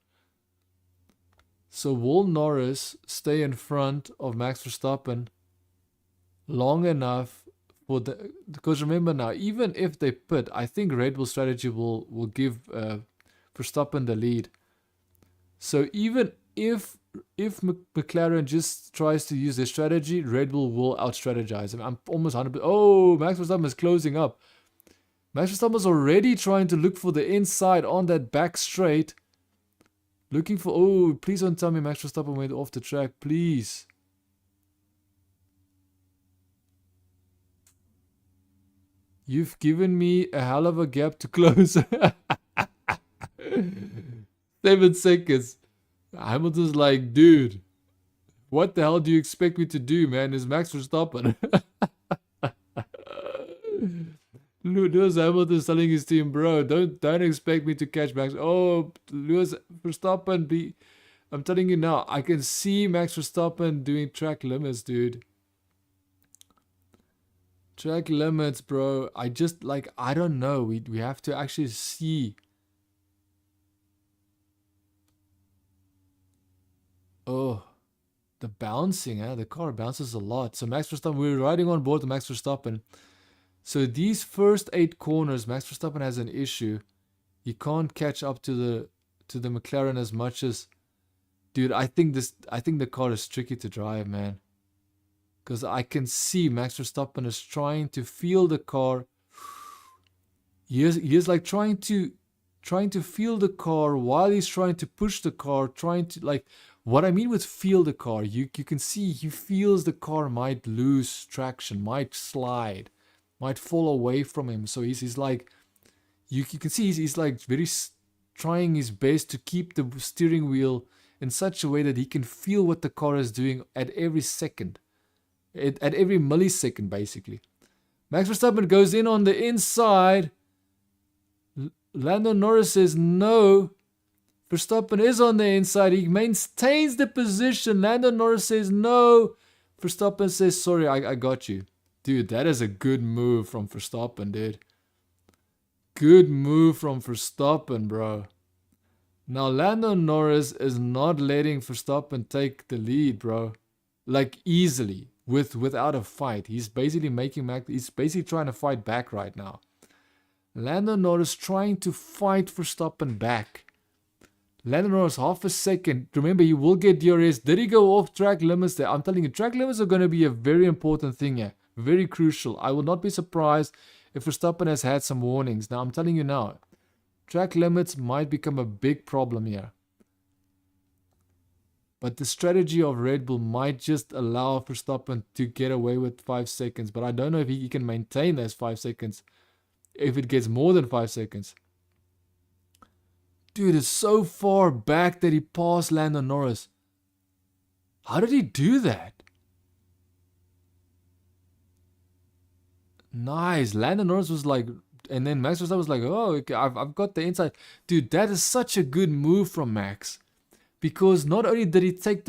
So will Norris stay in front of Max Verstappen long enough? Because remember now, even if they pit, I think Red Bull strategy will give Verstappen the lead. So even if McLaren just tries to use their strategy, Red Bull will out-strategize him. I'm almost 100%. Oh, Max Verstappen is closing up. Max Verstappen was already trying to look for the inside on that back straight. Looking for... Oh, please don't tell me Max Verstappen went off the track. Please. You've given me a hell of a gap to close. 7 seconds. Hamilton's like, dude, what the hell do you expect me to do, man? Is Max Verstappen. Lewis Hamilton's telling his team, bro, don't expect me to catch Max. Oh, Lewis Verstappen, I'm telling you now, I can see Max Verstappen doing track limits, dude. Track limits, bro. I just, like, I don't know. We have to actually see. Oh, the bouncing, the car bounces a lot. So Max Verstappen, we're riding on board the Max Verstappen. So these first 8 corners, Max Verstappen has an issue. He can't catch up to the McLaren as much as, dude. I think the car is tricky to drive, man. Because I can see Max Verstappen is trying to feel the car. He is like trying to feel the car while he's trying to push the car, trying to, like, what I mean with feel the car, you can see he feels the car might lose traction, might slide, might fall away from him. So he's like, you can see he's like very trying his best to keep the steering wheel in such a way that he can feel what the car is doing at every second, at every millisecond, basically. Max Verstappen goes in on the inside. Lando Norris says no. Verstappen is on the inside. He maintains the position. Lando Norris says no. Verstappen says, sorry, I got you. Dude, that is a good move from Verstappen, dude. Good move from Verstappen, bro. Now, Lando Norris is not letting Verstappen take the lead, bro. Like, easily. Without a fight. He's basically trying to fight back right now. Lando Norris trying to fight Verstappen back. Lando Norris half a second. Remember, he will get DRS. Did he go off track limits there? I'm telling you, track limits are going to be a very important thing here. Very crucial. I will not be surprised if Verstappen has had some warnings. Now, I'm telling you now, track limits might become a big problem here. But the strategy of Red Bull might just allow Verstappen to get away with 5 seconds. But I don't know if he can maintain those 5 seconds if it gets more than 5 seconds. Dude, it's so far back that he passed Lando Norris. How did he do that? Nice. Lando Norris was like, and then Max Verstappen was like, oh, okay, I've got the inside. Dude, that is such a good move from Max. Because not only did he took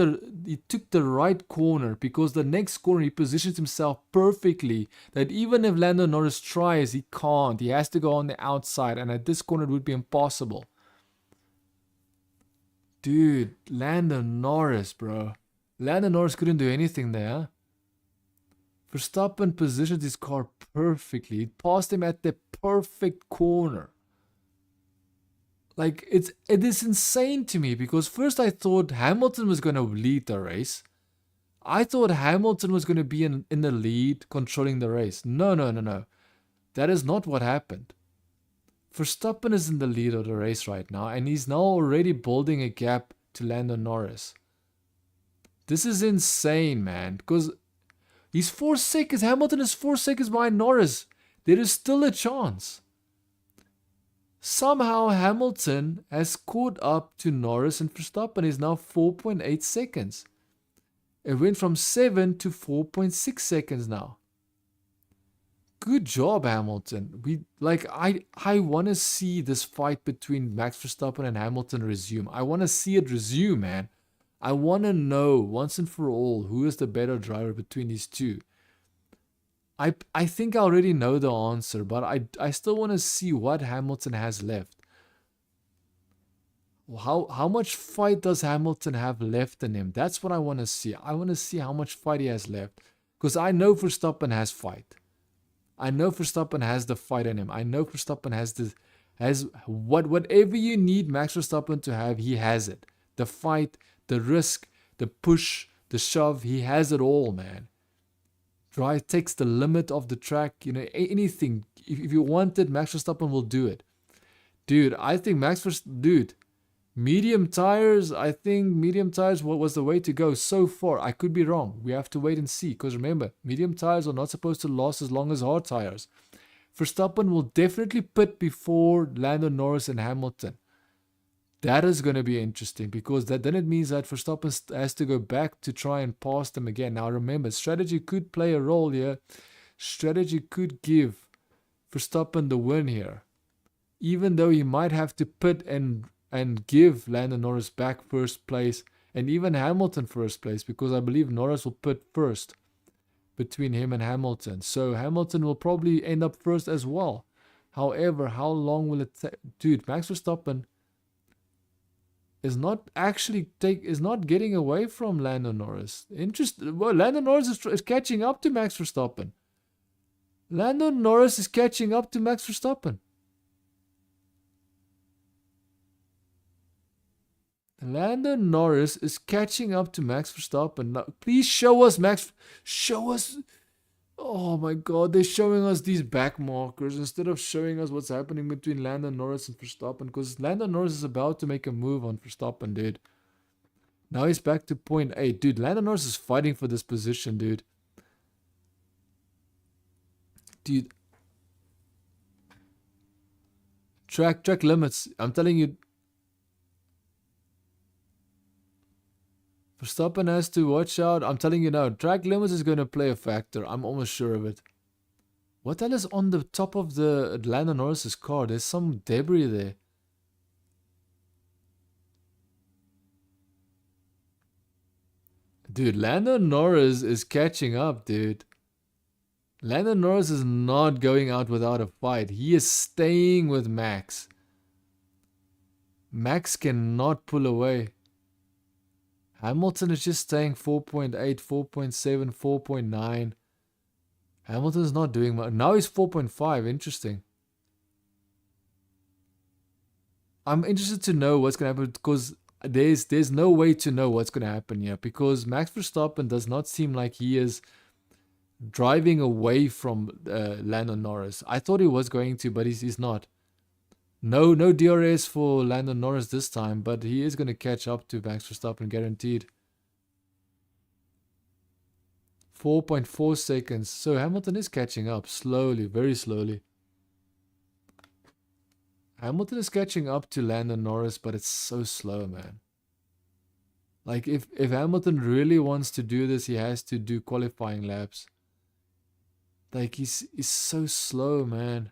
the right corner, because the next corner he positions himself perfectly, that even if Lando Norris tries, he can't. He has to go on the outside, and at this corner it would be impossible. Dude, Lando Norris, bro. Lando Norris couldn't do anything there. Verstappen positioned his car perfectly. He passed him at the perfect corner. Like, it is insane to me, because first I thought Hamilton was going to lead the race. I thought Hamilton was going to be in the lead, controlling the race. No. That is not what happened. Verstappen is in the lead of the race right now, and he's now already building a gap to Lando Norris. This is insane, man, because he's 4 seconds. Hamilton is 4 seconds behind Norris. There is still a chance. Somehow Hamilton has caught up to Norris, and Verstappen is now 4.8 seconds. It went from 7 to 4.6 seconds now. Good job, Hamilton. I want to see this fight between Max Verstappen and Hamilton resume. I want to see it resume, man. I want to know once and for all who is the better driver between these two. I think I already know the answer, but I still want to see what Hamilton has left. How much fight does Hamilton have left in him? That's what I want to see. I want to see how much fight he has left. Because I know Verstappen has fight. I know Verstappen has the fight in him. I know Verstappen has whatever you need Max Verstappen to have, he has it. The fight, the risk, the push, the shove, he has it all, man. takes the limit of the track. You know, anything. If you want it, Max Verstappen will do it. Dude, I think medium tires, I think medium tires was the way to go so far. I could be wrong. We have to wait and see. Because remember, medium tires are not supposed to last as long as hard tires. Verstappen will definitely pit before Lando Norris and Hamilton. That is going to be interesting because then it means that Verstappen has to go back to try and pass them again. Now remember, strategy could play a role here. Strategy could give Verstappen the win here. Even though he might have to pit and give Lando Norris back first place and even Hamilton first place, because I believe Norris will pit first between him and Hamilton. So Hamilton will probably end up first as well. However, how long will it take? Dude, Max Verstappen is not getting away from Lando Norris. Lando Norris is catching up to Max Verstappen. Lando Norris is catching up to Max Verstappen. Lando Norris is catching up to Max Verstappen. Now, please show us show us. Oh my God, they're showing us these back markers instead of showing us what's happening between Lando Norris and Verstappen, because Lando Norris is about to make a move on Verstappen, dude. Now he's back to point 8. Dude, Lando Norris is fighting for this position, dude. Dude. Track limits. I'm telling you. Verstappen has to watch out. I'm telling you now, track limits is going to play a factor. I'm almost sure of it. What the hell is on the top of the Lando Norris's car? There's some debris there. Dude, Lando Norris is catching up, dude. Lando Norris is not going out without a fight. He is staying with Max. Max cannot pull away. Hamilton is just staying 4.8, 4.7, 4.9. Hamilton's not doing much. Now he's 4.5. Interesting. I'm interested to know what's going to happen, because there's no way to know what's going to happen here, because Max Verstappen does not seem like he is driving away from Lando Norris. I thought he was going to, but he's not. No DRS for Lando Norris this time, but he is going to catch up to Max Verstappen, guaranteed. 4.4 seconds. So Hamilton is catching up slowly, very slowly. Hamilton is catching up to Lando Norris, but it's so slow, man. Like, if Hamilton really wants to do this, he has to do qualifying laps. Like, he's so slow, man.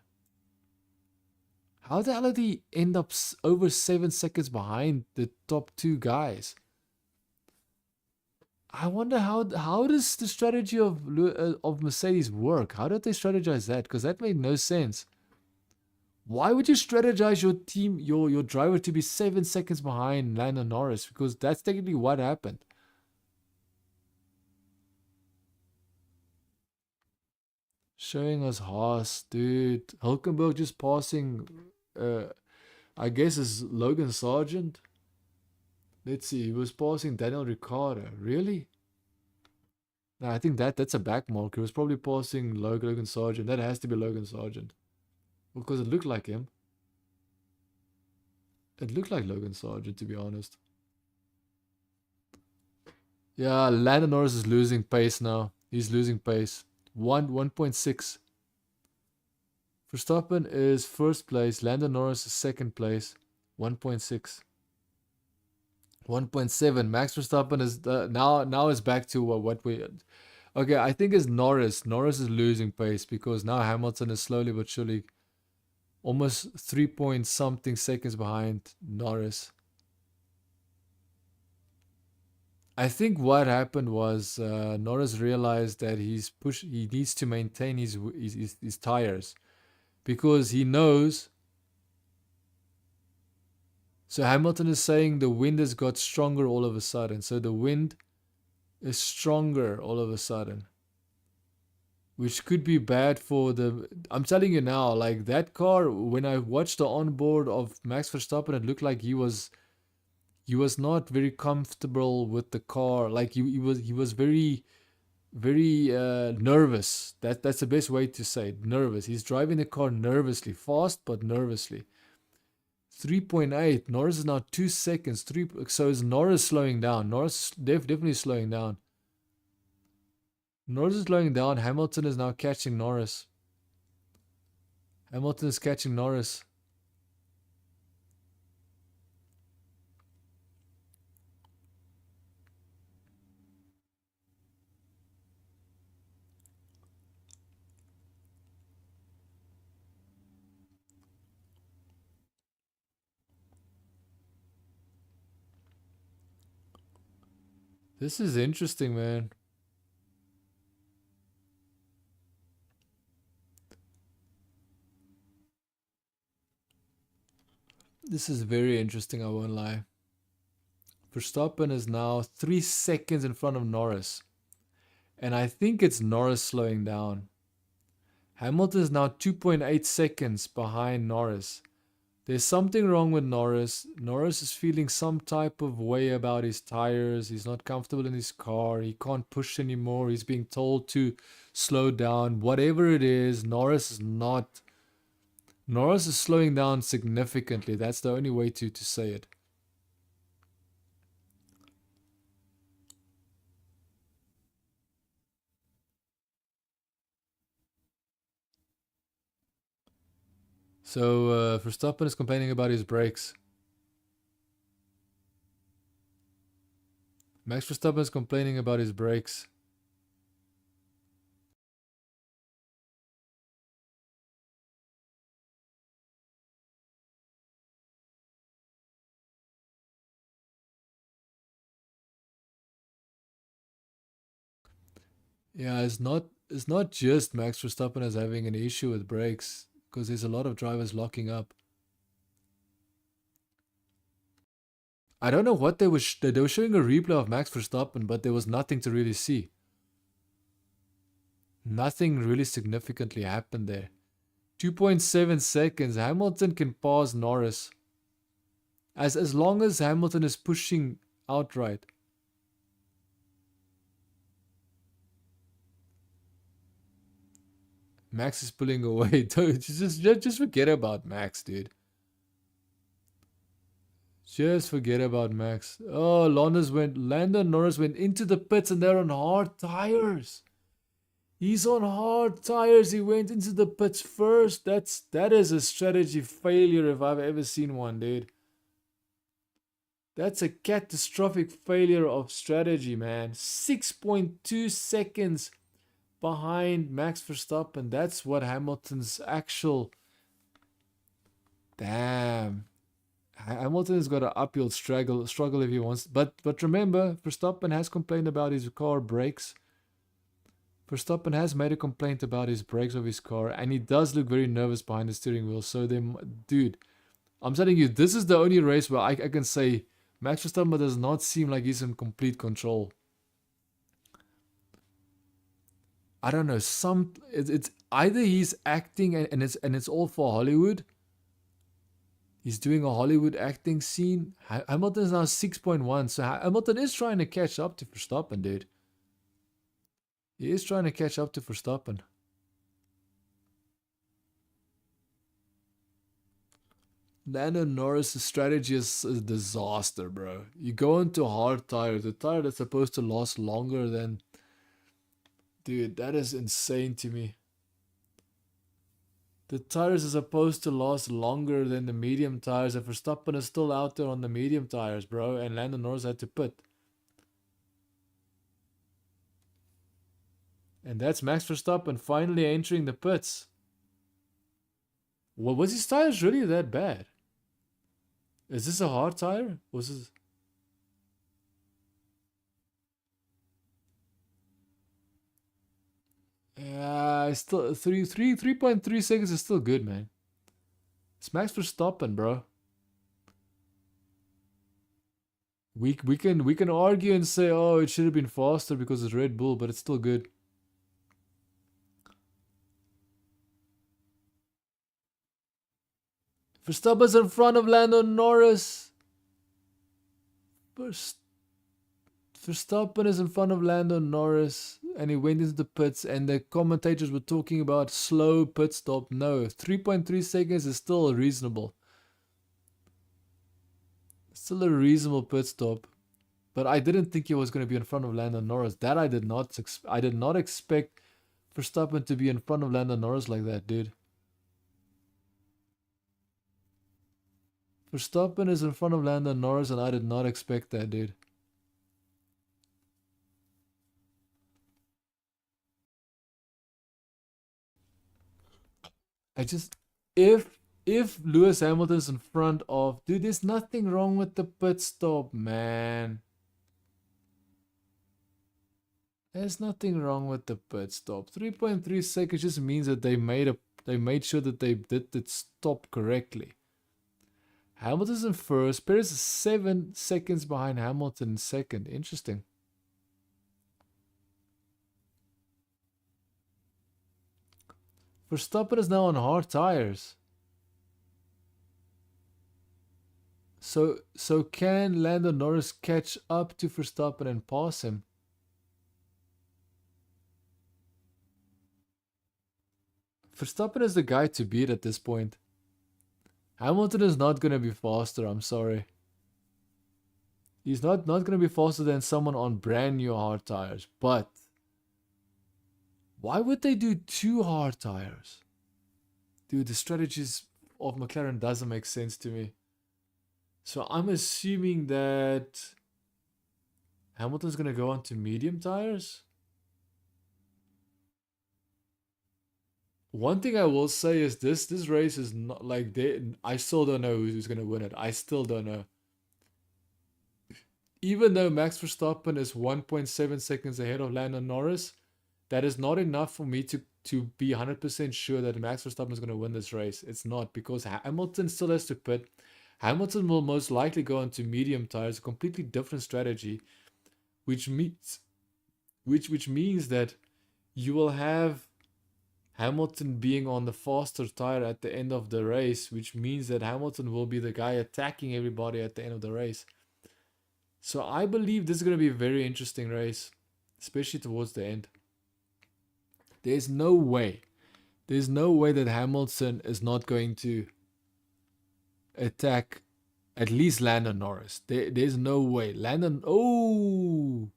How the hell did he end up over 7 seconds behind the top 2 guys? I wonder how does the strategy of Mercedes work? How did they strategize that? Because that made no sense. Why would you strategize your team, your driver to be 7 seconds behind Lando Norris? Because that's technically what happened. Showing us Haas, dude. Hulkenberg just passing, I guess is Logan Sargent. Let's see, he was passing Daniel Ricciardo. Really? No, I think that's a back marker. He was probably passing Logan Sargent. That has to be Logan Sargent. Because it looked like him. It looked like Logan Sargent, to be honest. Yeah, Lando Norris is losing pace now. He's losing pace. 1.6. Verstappen is first place. Lando Norris is second place. 1.6. 1.7. Max Verstappen is now is back to what we. Okay, I think it's Norris. Norris is losing pace because now Hamilton is slowly but surely almost 3 point something seconds behind Norris. I think what happened was Norris realized that he needs to maintain his tires because he knows. So Hamilton is saying the wind has got stronger all of a sudden. So the wind is stronger all of a sudden, which could be bad for the. I'm telling you now, like that car. When I watched the onboard of Max Verstappen, it looked like he was not very comfortable with the car. Like he was very very nervous. That's the best way to say it. Nervous. He's driving the car nervously, fast but nervously. 3.8. Norris is now 2 seconds. So is Norris slowing down? Norris definitely slowing down. Norris is slowing down. Hamilton is now catching Norris. Hamilton is catching Norris. This is interesting, man. This is very interesting, I won't lie. Verstappen is now 3 seconds in front of Norris. And I think it's Norris slowing down. Hamilton is now 2.8 seconds behind Norris. There's something wrong with Norris. Norris is feeling some type of way about his tires. He's not comfortable in his car. He can't push anymore. He's being told to slow down. Whatever it is, Norris is not. Norris is slowing down significantly. That's the only way to say it. So Verstappen is complaining about his brakes. Max Verstappen is complaining about his brakes. Yeah, it's not just Max Verstappen is having an issue with brakes, because there's a lot of drivers locking up. I don't know what they were showing a replay of Max Verstappen, but there was nothing to really see. Nothing really significantly happened there. 2.7 seconds. Hamilton can pass Norris. As long as Hamilton is pushing outright. Max is pulling away. Just forget about Max, dude. Just forget about Max. Oh, Lando Norris went into the pits and they're on hard tires. He's on hard tires. He went into the pits first. That is a strategy failure if I've ever seen one, dude. That's a catastrophic failure of strategy, man. 6.2 seconds behind Max Verstappen. That's what Hamilton's actual... Damn. Hamilton has got an uphill struggle if he wants. But remember, Verstappen has complained about his car brakes. Verstappen has made a complaint about his brakes of his car, and he does look very nervous behind the steering wheel. So, dude, I'm telling you, this is the only race where I can say Max Verstappen does not seem like he's in complete control. I don't know. It's either he's acting and it's all for Hollywood. He's doing a Hollywood acting scene. Hamilton is now 6.1, so Hamilton is trying to catch up to Verstappen, dude. He is trying to catch up to Verstappen. Lando Norris' strategy is a disaster, bro. You go into hard tires. The tire that's supposed to last longer than... Dude, that is insane to me. The tires are supposed to last longer than the medium tires, and Verstappen is still out there on the medium tires, bro, and Lando Norris had to pit. And that's Max Verstappen finally entering the pits. Well, was his tires really that bad? Is this a hard tire? Was this... Yeah, still 3.3 seconds is still good, man. It's Max Verstappen, bro. We can argue and say, oh, it should have been faster because it's Red Bull, but it's still good. Verstappen's in front of Lando Norris. Verstappen is in front of Lando Norris. and he went into the pits, and the commentators were talking about slow pit stop. No, 3.3 seconds is still reasonable. Still a reasonable pit stop. But I didn't think he was going to be in front of Lando Norris. That I did not expect Verstappen to be in front of Lando Norris like that, dude. Verstappen is in front of Lando Norris, and I did not expect that, dude. If Lewis Hamilton's in front of, dude, there's nothing wrong with the pit stop, man. There's nothing wrong with the pit stop. 3.3 seconds just means that they made sure that they did the stop correctly. Hamilton's in first. Perez is 7 seconds behind Hamilton in second. Interesting. Verstappen is now on hard tires. So can Lando Norris catch up to Verstappen and pass him? Verstappen is the guy to beat at this point. Hamilton is not going to be faster, I'm sorry. He's not going to be faster than someone on brand new hard tires. But why would they do 2 hard tires? Dude, the strategies of McLaren doesn't make sense to me. So I'm assuming that Hamilton's going to go on to medium tires. One thing I will say is this race is not like I still don't know who's going to win it. I still don't know. Even though Max Verstappen is 1.7 seconds ahead of Lando Norris, that is not enough for me to be 100% sure that Max Verstappen is going to win this race. It's not, because Hamilton still has to pit. Hamilton will most likely go onto medium tires, a completely different strategy, which means that you will have Hamilton being on the faster tire at the end of the race, which means that Hamilton will be the guy attacking everybody at the end of the race. So I believe this is going to be a very interesting race, especially towards the end. There's no way that Hamilton is not going to attack at least Lando Norris. There's no way. Oh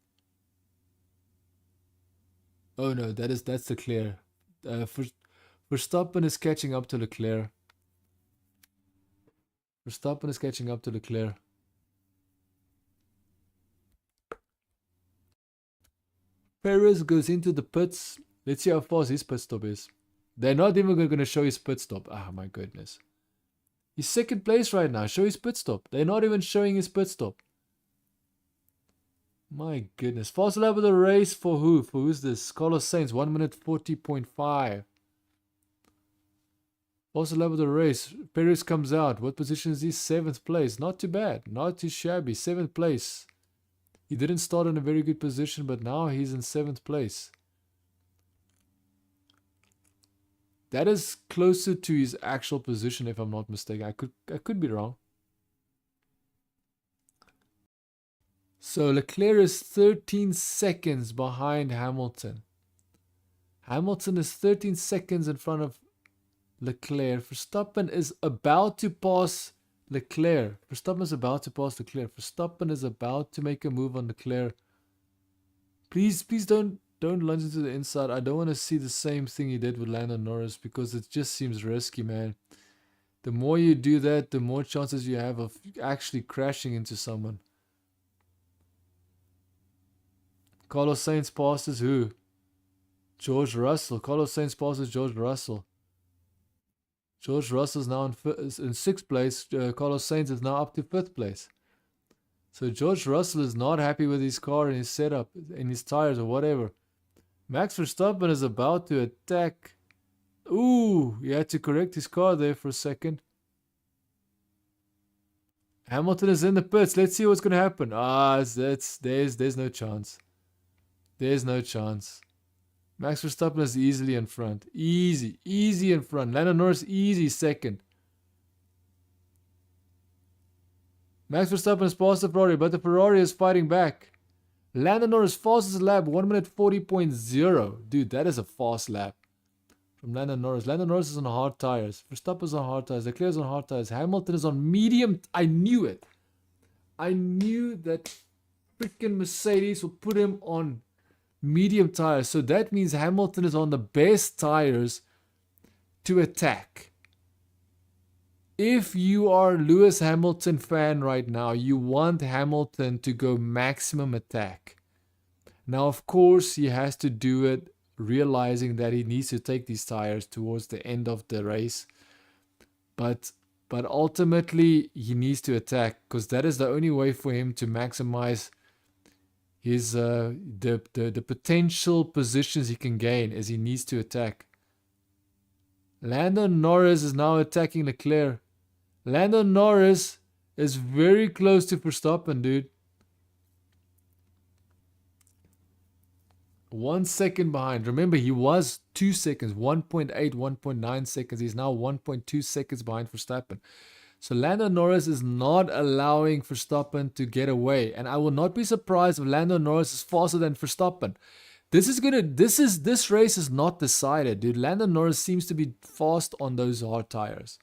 no, that's Leclerc. Verstappen is catching up to Leclerc. Perez goes into the pits. Let's see how fast his pit stop is. They're not even going to show his pit stop. Ah, my goodness. He's second place right now. Show his pit stop. They're not even showing his pit stop. My goodness. Fast lap of the race for who? For who's this? Carlos Sainz, 1 minute 40.5. Fast lap of the race. Perez comes out. What position is he? 7th place. Not too bad. Not too shabby. 7th place. He didn't start in a very good position, but now he's in 7th place. That is closer to his actual position, if I'm not mistaken. I could be wrong. So Leclerc is 13 seconds behind Hamilton. Hamilton is 13 seconds in front of Leclerc. Verstappen is about to pass Leclerc. Verstappen is about to make a move on Leclerc. Please don't lunge into the inside. I don't want to see the same thing he did with Lando Norris, because it just seems risky, man. The more you do that, the more chances you have of actually crashing into someone. Carlos Sainz passes who? George Russell. Carlos Sainz passes George Russell. George Russell is now in 6th place. Carlos Sainz is now up to 5th place. So George Russell is not happy with his car and his setup and his tires or whatever. Max Verstappen is about to attack. Ooh, he had to correct his car there for a second. Hamilton is in the pits. Let's see what's going to happen. There's no chance. There's no chance. Max Verstappen is easily in front. Easy in front. Lando Norris easy second. Max Verstappen has passed the Ferrari, but the Ferrari is fighting back. Lando Norris fastest lap, 1 minute 40.0. Dude, that is a fast lap from Lando Norris. Lando Norris is on hard tires. Verstappen's on hard tires. Leclerc's on hard tires. Hamilton is on medium. I knew it. I knew that freaking Mercedes will put him on medium tires. So that means Hamilton is on the best tires to attack. If you are a Lewis Hamilton fan right now, you want Hamilton to go maximum attack. Now, of course, he has to do it realizing that he needs to take these tires towards the end of the race. But ultimately, he needs to attack because that is the only way for him to maximize his the potential positions he can gain as he needs to attack. Lando Norris is now attacking Leclerc. Lando Norris is very close to Verstappen, dude. 1 second behind. Remember, he was 2 seconds, 1.8, 1.9 seconds. He's now 1.2 seconds behind Verstappen. So Lando Norris is not allowing Verstappen to get away. And I will not be surprised if Lando Norris is faster than Verstappen. This race is not decided, dude. Lando Norris seems to be fast on those hard tires.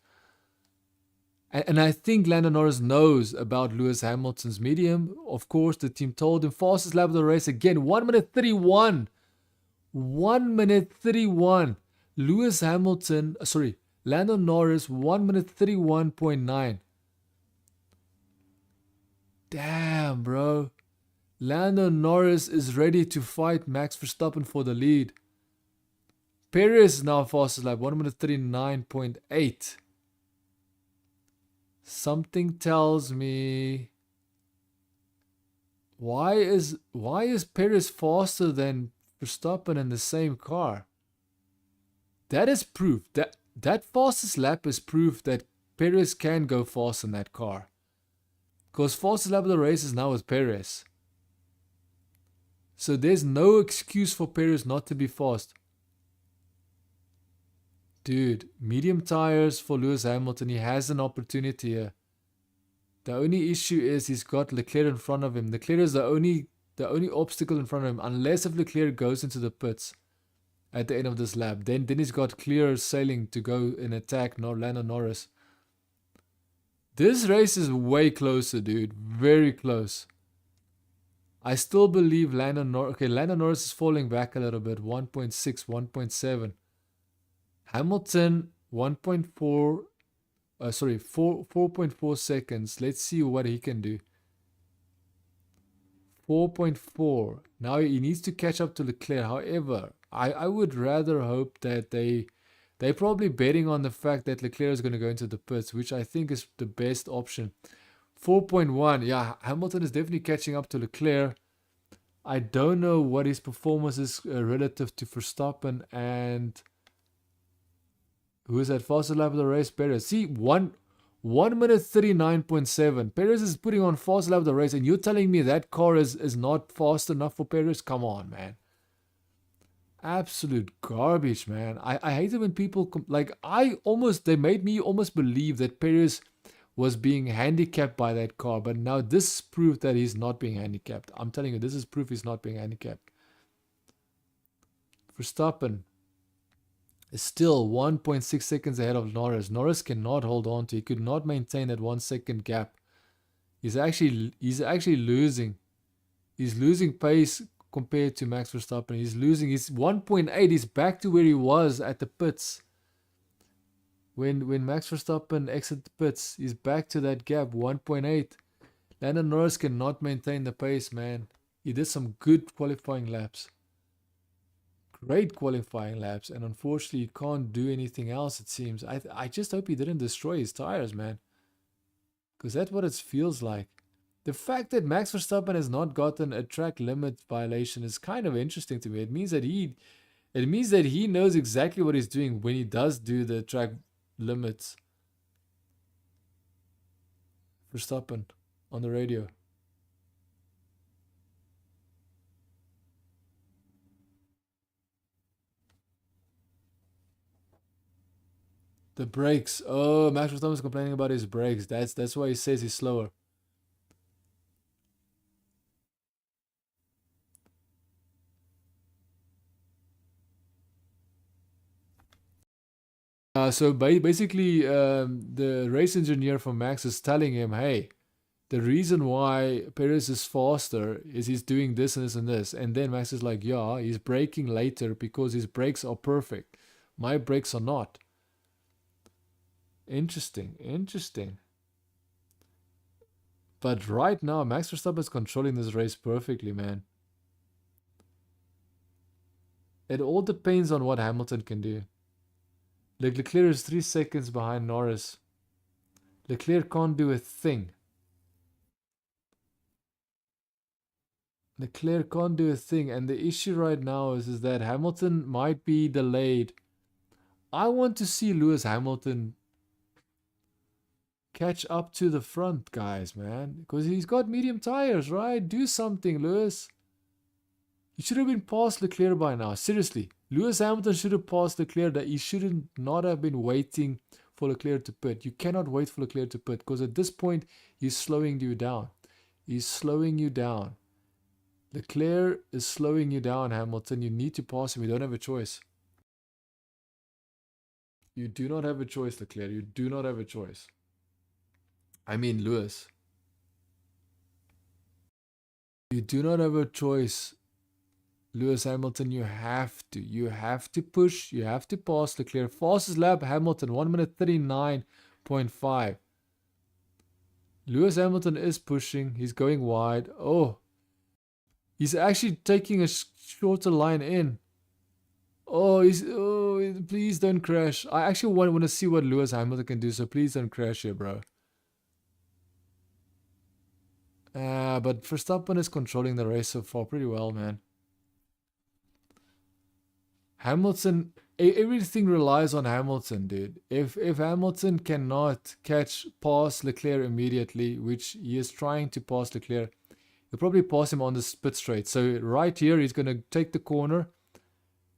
And I think Lando Norris knows about Lewis Hamilton's medium. Of course, the team told him fastest lap of the race again. 1 minute 31. 1 minute 31. Lewis Hamilton, Lando Norris, 1 minute 31.9. Damn, bro. Lando Norris is ready to fight Max Verstappen for the lead. Perez is now fastest lap, 1 minute 39.8. Something tells me why is Perez faster than Verstappen in the same car? That is proof. That fastest lap is proof that Perez can go fast in that car. Because fastest lap of the race is now with Perez. So there's no excuse for Perez not to be fast. Dude, medium tires for Lewis Hamilton. He has an opportunity here. The only issue is he's got Leclerc in front of him. Leclerc is the only obstacle in front of him. Unless if Leclerc goes into the pits at the end of this lap. Then he's got clear sailing to go and attack Lando Norris. This race is way closer, dude. Very close. I still believe Lando Norris. Okay, Lando Norris is falling back a little bit. 1.6, 1.7. Hamilton 4.4 seconds. Let's see what he can do. 4.4. Now he needs to catch up to Leclerc. However, I would rather hope that they're probably betting on the fact that Leclerc is going to go into the pits, which I think is the best option. 4.1. Yeah, Hamilton is definitely catching up to Leclerc. I don't know what his performance is relative to Verstappen and who is at fastest lap of the race? Perez. See, 1 minute 39.7. Perez is putting on fastest lap of the race, and you're telling me that car is not fast enough for Perez? Come on, man. Absolute garbage, man. I hate it when people they made me almost believe that Perez was being handicapped by that car, but now this is proof that he's not being handicapped. I'm telling you, this is proof he's not being handicapped. Verstappen is still 1.6 seconds ahead of Norris. Norris cannot hold on to. He could not maintain that 1 second gap. He's actually losing. He's losing pace compared to Max Verstappen. He's losing. He's 1.8. He's back to where he was at the pits. When Max Verstappen exited the pits, he's back to that gap, 1.8. Lando Norris cannot maintain the pace, man. He did some good qualifying laps. Great qualifying laps, and unfortunately he can't do anything else, it seems. I just hope he didn't destroy his tires, man. Because that's what it feels like. The fact that Max Verstappen has not gotten a track limit violation is kind of interesting to me. It means that he knows exactly what he's doing when he does do the track limits. Verstappen on the radio. The brakes. Oh, Max Verstappen is complaining about his brakes. That's why he says he's slower. So basically, the race engineer from Max is telling him, hey, the reason why Perez is faster is he's doing this and this and this. And then Max is like, yeah, he's braking later because his brakes are perfect. My brakes are not. Interesting, interesting. But right now, Max Verstappen is controlling this race perfectly, man. It all depends on what Hamilton can do. Leclerc is 3 seconds behind Norris. Leclerc can't do a thing. Leclerc can't do a thing. And the issue right now is that Hamilton might be delayed. I want to see Lewis Hamilton catch up to the front guys, man. Because he's got medium tires, right? Do something, Lewis. He should have been past Leclerc by now. Seriously. Lewis Hamilton should have passed Leclerc. That he shouldn't not have been waiting for Leclerc to pit. You cannot wait for Leclerc to pit. Because at this point, he's slowing you down. He's slowing you down. Leclerc is slowing you down, Hamilton. You need to pass him. You don't have a choice. You do not have a choice, Leclerc. You do not have a choice. I mean, Lewis. You do not have a choice, Lewis Hamilton. You have to. You have to push. You have to pass Leclerc. Fastest lap, Hamilton. 1 minute 39.5. Lewis Hamilton is pushing. He's going wide. Oh. He's actually taking a shorter line in. Oh, please don't crash. I actually want to see what Lewis Hamilton can do, so please don't crash here, bro. But Verstappen is controlling the race so far pretty well, man. Hamilton, everything relies on Hamilton, dude. If Hamilton cannot catch past Leclerc immediately, which he is trying to pass Leclerc, he'll probably pass him on the pit straight. So right here, he's going to take the corner.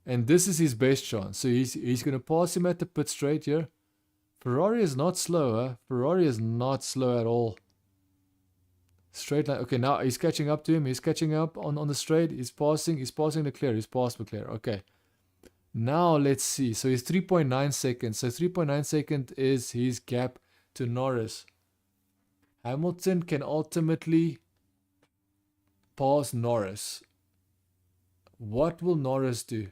And this is his best chance. So he's going to pass him at the pit straight here. Ferrari is not slow, huh? Ferrari is not slow at all. Straight line. Okay, now he's catching up to him. He's catching up on the straight. He's passing Leclerc. He's passed Leclerc. Okay. Now let's see. So he's 3.9 seconds. So 3.9 seconds is his gap to Norris. Hamilton can ultimately pass Norris. What will Norris do?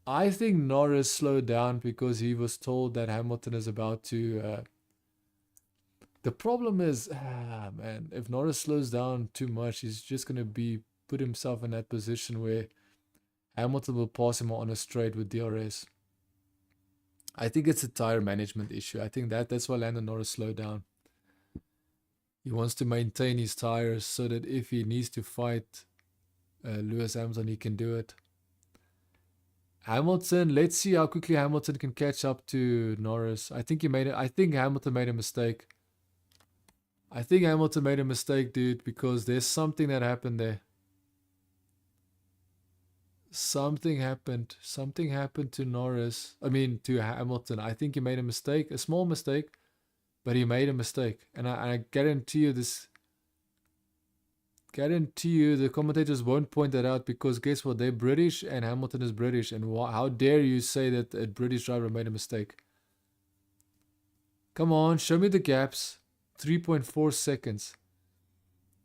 I think Norris slowed down because he was told that Hamilton is about to... the problem is, man, if Norris slows down too much, he's just going to put himself in that position where Hamilton will pass him on a straight with DRS. I think it's a tire management issue. I think that's why Lando Norris slowed down. He wants to maintain his tires so that if he needs to fight Lewis Hamilton, he can do it. Hamilton, let's see how quickly Hamilton can catch up to Norris. I think Hamilton made a mistake. I think Hamilton made a mistake, dude, because there's something that happened there. Something happened. Something happened to Norris. I mean, to Hamilton. I think he made a mistake, a small mistake, but he made a mistake. And I guarantee you this. Guarantee you the commentators won't point that out because guess what? They're British and Hamilton is British. And how dare you say that a British driver made a mistake? Come on, show me the gaps. 3.4 seconds.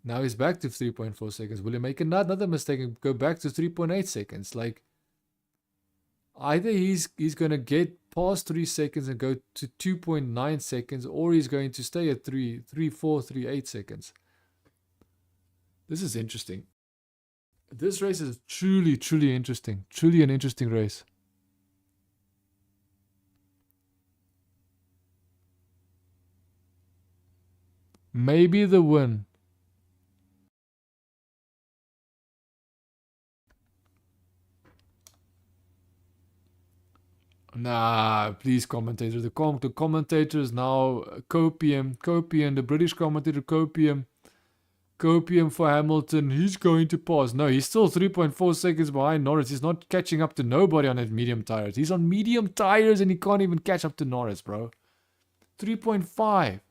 Now he's back to 3.4 seconds. Will he make another mistake and go back to 3.8 seconds? Like, either he's going to get past 3 seconds and go to 2.9 seconds, or he's going to stay at 3.8 seconds. This is interesting. This race is truly, truly interesting. Truly an interesting race. Maybe the win. Nah, please, commentator. The commentator is now Copium. The British commentator, Copium for Hamilton. He's going to pass. No, he's still 3.4 seconds behind Norris. He's not catching up to nobody on his medium tires. He's on medium tires and he can't even catch up to Norris, bro. 3.5.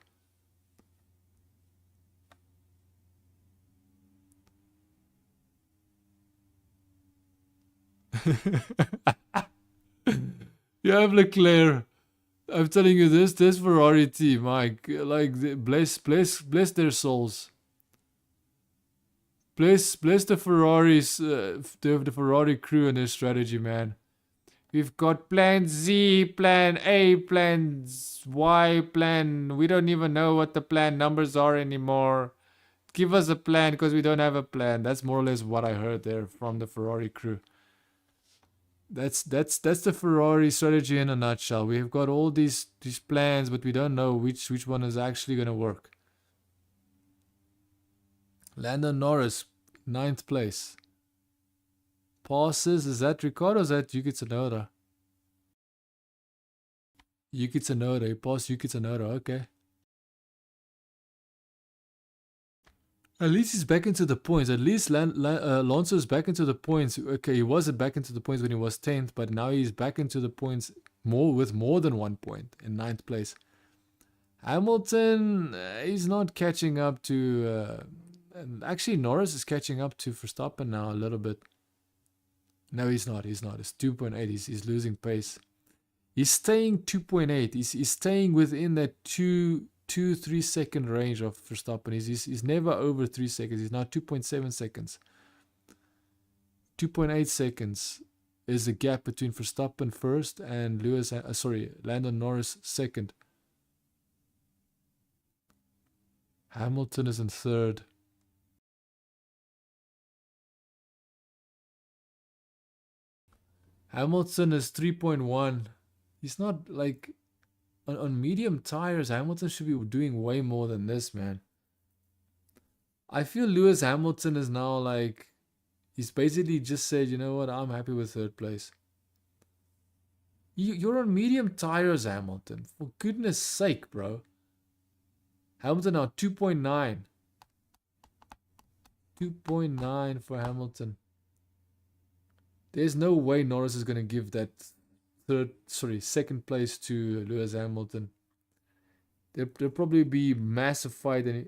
You have Leclerc. I'm telling you this Ferrari team, bless their souls. Bless the Ferraris, the Ferrari crew and their strategy, man. We've got plan Z, plan A, plan Y, plan. We don't even know what the plan numbers are anymore. Give us a plan because we don't have a plan. That's more or less what I heard there from the Ferrari crew. That's the Ferrari strategy in a nutshell. We've got all these plans, but we don't know which one is actually gonna work. Lando Norris, 9th place. Passes, is that Ricardo or is that Yuki Tsunoda? Yuki Tsunoda, he passed Yuki Tsunoda, okay. At least he's back into the points. At least Alonso's back into the points. Okay, he wasn't back into the points when he was 10th, but now he's back into the points with more than 1 point in 9th place. Hamilton, he's not catching up to... actually, Norris is catching up to Verstappen now a little bit. No, he's not. It's 2.8. He's losing pace. He's staying 2.8. He's staying within that 2-3 second range of Verstappen. He's never over 3 seconds. He's now 2.7 seconds. 2.8 seconds is the gap between Verstappen first and Lando Norris second. Hamilton is in third. Hamilton is 3.1. He's not like... On medium tires, Hamilton should be doing way more than this, man. I feel Lewis Hamilton is now like... He's basically just said, you know what, I'm happy with 3rd place. You're on medium tires, Hamilton. For goodness sake, bro. Hamilton now 2.9. 2.9 for Hamilton. There's no way Norris is going to give that 2nd place to Lewis Hamilton. There'll probably be massive fight. And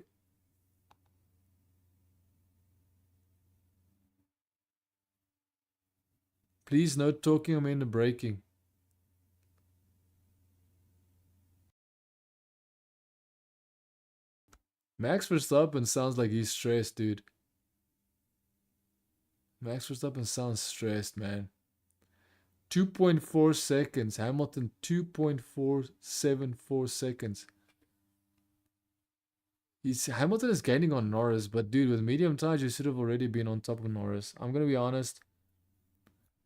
please no talking him into braking. Max Verstappen sounds like he's stressed, dude. Max Verstappen sounds stressed, man. 2.4 seconds. Hamilton 2.474 seconds. Hamilton is gaining on Norris, but dude, with medium tires, you should have already been on top of Norris. I'm gonna be honest.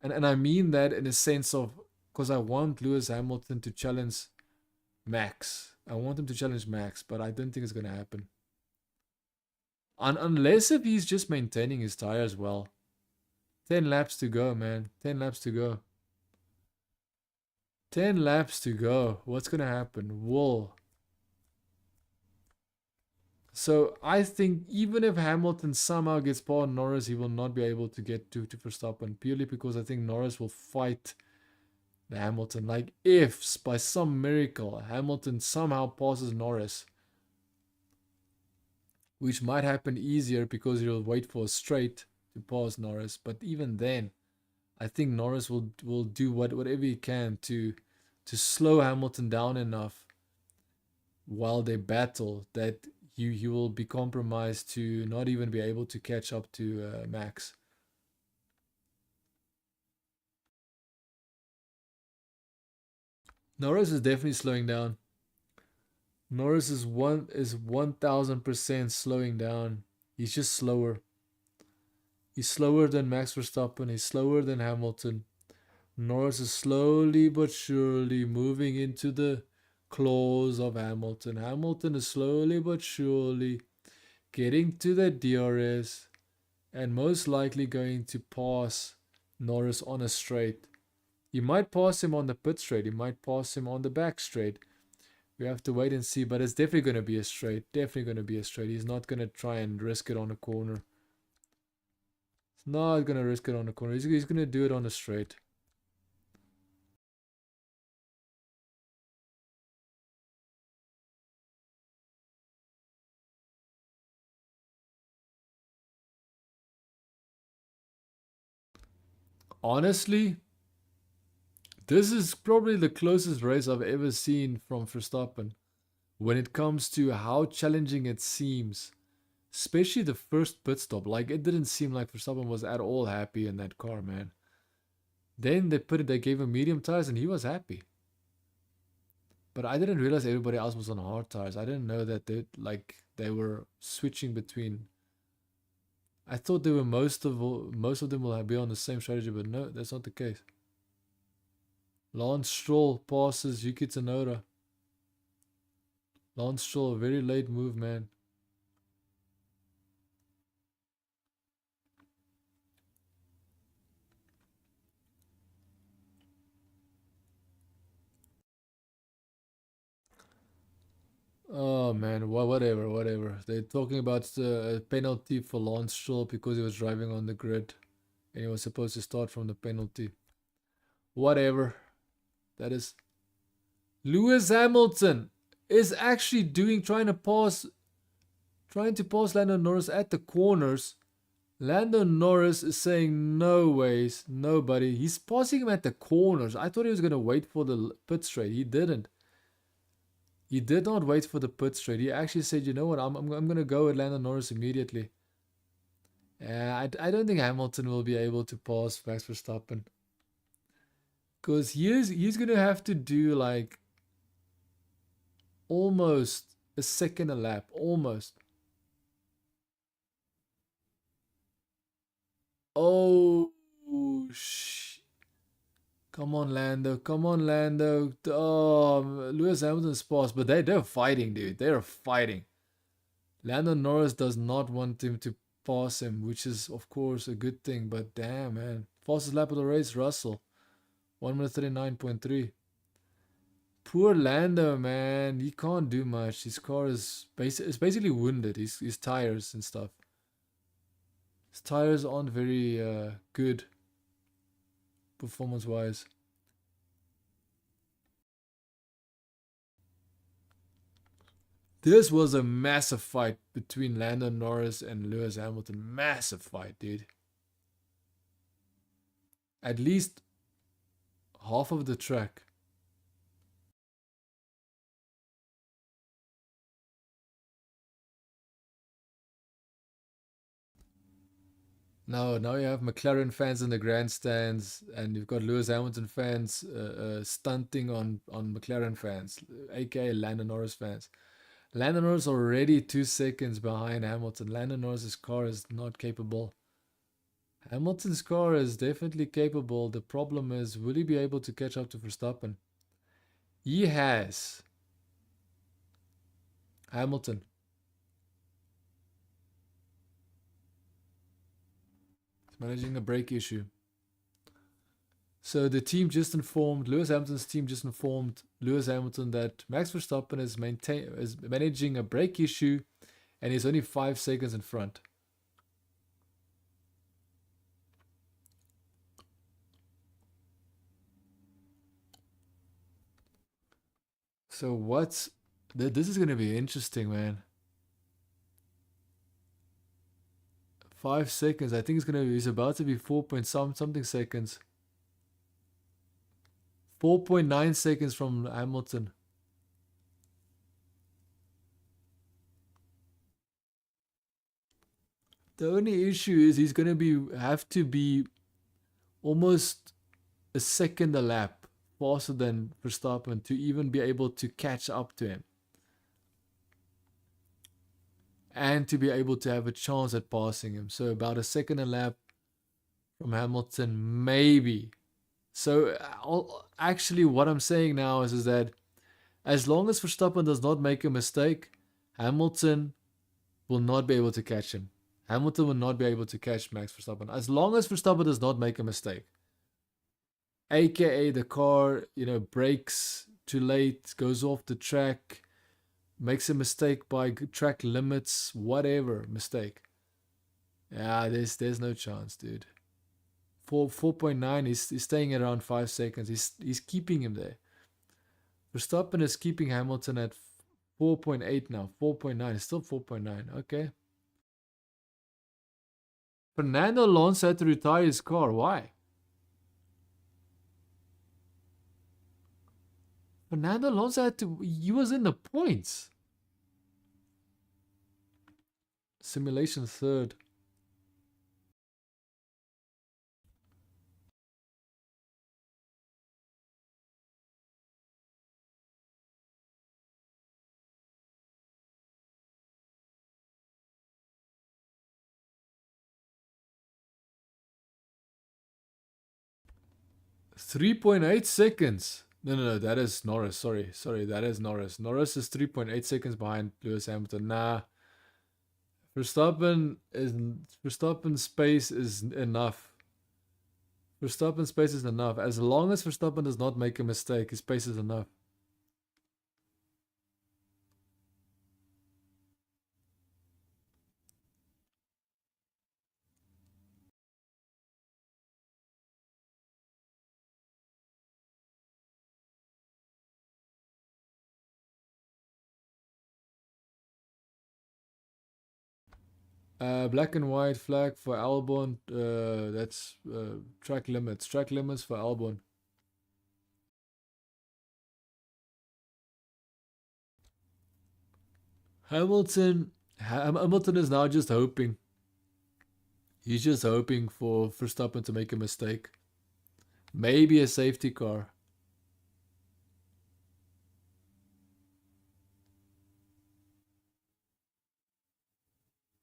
And I mean that in a sense of, because I want Lewis Hamilton to challenge Max. I want him to challenge Max, but I don't think it's gonna happen. Unless if he's just maintaining his tires well. 10 laps to go, man. 10 laps to go. 10 laps to go. What's gonna happen? Whoa. So I think even if Hamilton somehow gets past Norris, he will not be able to get to Verstappen, purely because I think Norris will fight the Hamilton. Like if by some miracle Hamilton somehow passes Norris, which might happen easier because he'll wait for a straight to pass Norris. But even then, I think Norris will do whatever he can to slow Hamilton down enough while they battle that he will be compromised to not even be able to catch up to Max. Norris is definitely slowing down. Norris is 1000% slowing down. He's just slower. He's slower than Max Verstappen. He's slower than Hamilton. Norris is slowly but surely moving into the claws of Hamilton. Hamilton is slowly but surely getting to the DRS and most likely going to pass Norris on a straight. He might pass him on the pit straight. He might pass him on the back straight. We have to wait and see, but it's definitely going to be a straight. Definitely going to be a straight. He's not going to try and risk it on a corner. He's not going to risk it on a corner. He's going to do it on a straight. Honestly, This is probably the closest race I've ever seen from Verstappen when it comes to how challenging it seems. Especially the first pit stop. Like, it didn't seem like Verstappen was at all happy in that car, man. Then they gave him medium tires and he was happy. But I didn't realize everybody else was on hard tires. I didn't know that they were switching between. I thought they were most of them will be on the same strategy, but no, that's not the case. Lance Stroll passes Yuki Tsunoda. Lance Stroll, a very late move, man. Oh man, whatever. They're talking about a penalty for Lance Stroll because he was driving on the grid and he was supposed to start from the penalty. Whatever. That is. Lewis Hamilton is actually trying to pass Lando Norris at the corners. Lando Norris is saying no ways, nobody. He's passing him at the corners. I thought he was going to wait for the pit straight. He didn't. He did not wait for the pit straight. He actually said, you know what, I'm going to go with Lando Norris immediately. I don't think Hamilton will be able to pass Max Verstappen. Because he's going to have to do like almost a second a lap. Almost. Oh, come on, Lando. Come on, Lando. Oh, Lewis Hamilton's passed. But they're fighting, dude. They're fighting. Lando Norris does not want him to pass him, which is, of course, a good thing. But damn, man. Fastest lap of the race, Russell. 1 minute 39.3. Poor Lando, man. He can't do much. His car is basically wounded. His tires and stuff. His tires aren't very good performance-wise. This was a massive fight between Lando Norris and Lewis Hamilton. Massive fight, dude. At least half of the track. Now you have McLaren fans in the grandstands, and you've got Lewis Hamilton fans stunting on McLaren fans, aka Lando Norris fans. Lando Norris already 2 seconds behind Hamilton. Lando Norris's car is not capable. Hamilton's car is definitely capable. The problem is, will he be able to catch up to Verstappen? He has. Hamilton. He's managing a brake issue. So the team just informed, Lewis Hamilton's team just informed Lewis Hamilton that Max Verstappen is managing a brake issue and he's only 5 seconds in front. So this is going to be interesting, man. 5 seconds. I think he's about to be 4 point something seconds. 4.9 seconds from Hamilton. The only issue is he's going to have to be almost a second a lap faster than Verstappen to even be able to catch up to him. And to be able to have a chance at passing him. So about a second a lap from Hamilton, maybe. So actually what I'm saying now is that as long as Verstappen does not make a mistake, Hamilton will not be able to catch him. Hamilton will not be able to catch Max Verstappen. As long as Verstappen does not make a mistake. AKA the car, brakes too late, goes off the track, makes a mistake by track limits, whatever mistake. Yeah, there's no chance, dude. 4.9, he's staying at around 5 seconds. He's keeping him there. Verstappen is keeping Hamilton at 4.8 now. 4.9, still 4.9. Okay. Fernando Alonso had to retire his car. Why? Fernando Alonso he was in the points. Simulation third. .8 seconds. No, that is Norris. Sorry, that is Norris. Norris is 3.8 seconds behind Lewis Hamilton. Nah, Verstappen's pace is enough. Verstappen's pace is enough. As long as Verstappen does not make a mistake, his pace is enough. Black and white flag for Albon. That's track limits. Track limits for Albon. Hamilton is now just hoping. He's just hoping for Verstappen to make a mistake. Maybe a safety car.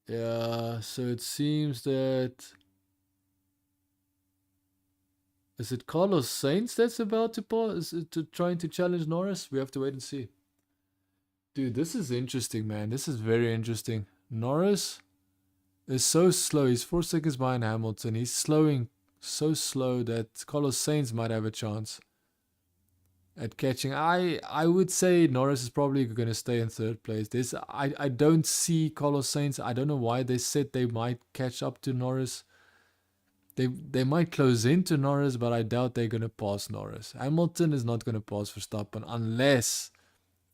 Yeah, so it seems that... Is it Carlos Sainz that's about to pause? Is it trying to challenge Norris? We have to wait and see. Dude, this is interesting, man. This is very interesting. Norris is so slow. He's 4 seconds behind Hamilton. He's slowing so slow that Carlos Sainz might have a chance at catching. I would say Norris is probably going to stay in third place. I don't see Carlos Sainz. I don't know why they said they might catch up to Norris. They might close into Norris, but I doubt they're going to pass Norris. Hamilton is not going to pass Verstappen unless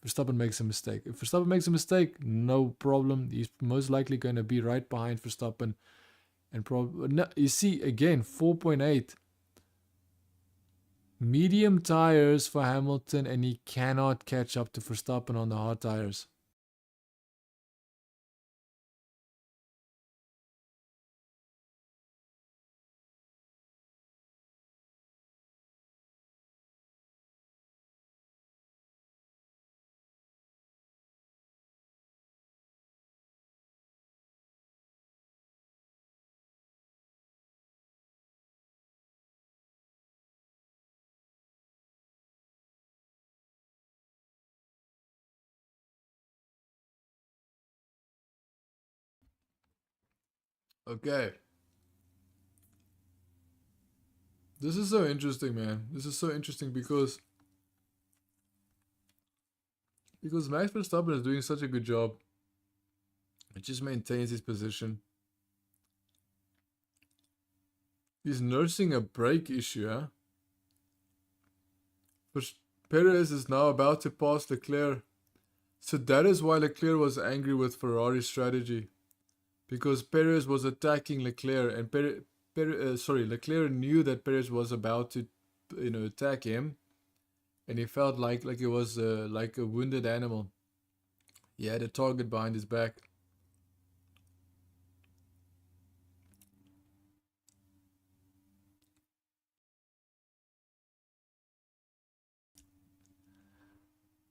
Verstappen makes a mistake. If Verstappen makes a mistake, no problem. He's most likely going to be right behind Verstappen. And probably no, you see again 4.8 medium tires for Hamilton, and he cannot catch up to Verstappen on the hard tires. Okay. This is so interesting, man. This is so interesting because Max Verstappen is doing such a good job. It just maintains his position. He's nursing a brake issue, huh? Perez is now about to pass Leclerc. So that is why Leclerc was angry with Ferrari's strategy. Because Perez was attacking Leclerc, and Leclerc knew that Perez was about to, attack him, and he felt like it was like a wounded animal. He had a target behind his back.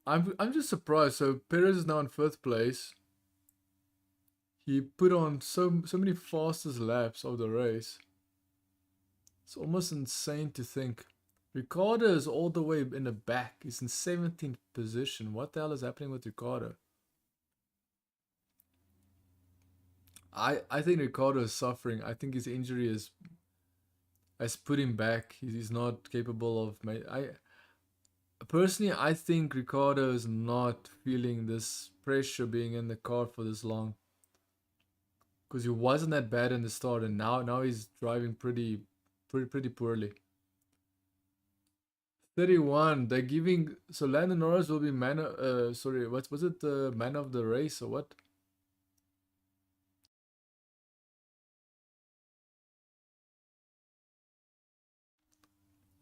I'm just surprised. So Perez is now in 5th place. He put on so many fastest laps of the race. It's almost insane to think. Ricardo is all the way in the back. He's in 17th position. What the hell is happening with Ricardo? I think Ricardo is suffering. I think his injury has put him back. He's not capable of. Personally, I think Ricardo is not feeling this pressure being in the car for this long. Because he wasn't that bad in the start, and now he's driving pretty poorly. 31. They're giving so Lando Norris will be man. Sorry, what was it? The man of the race or what?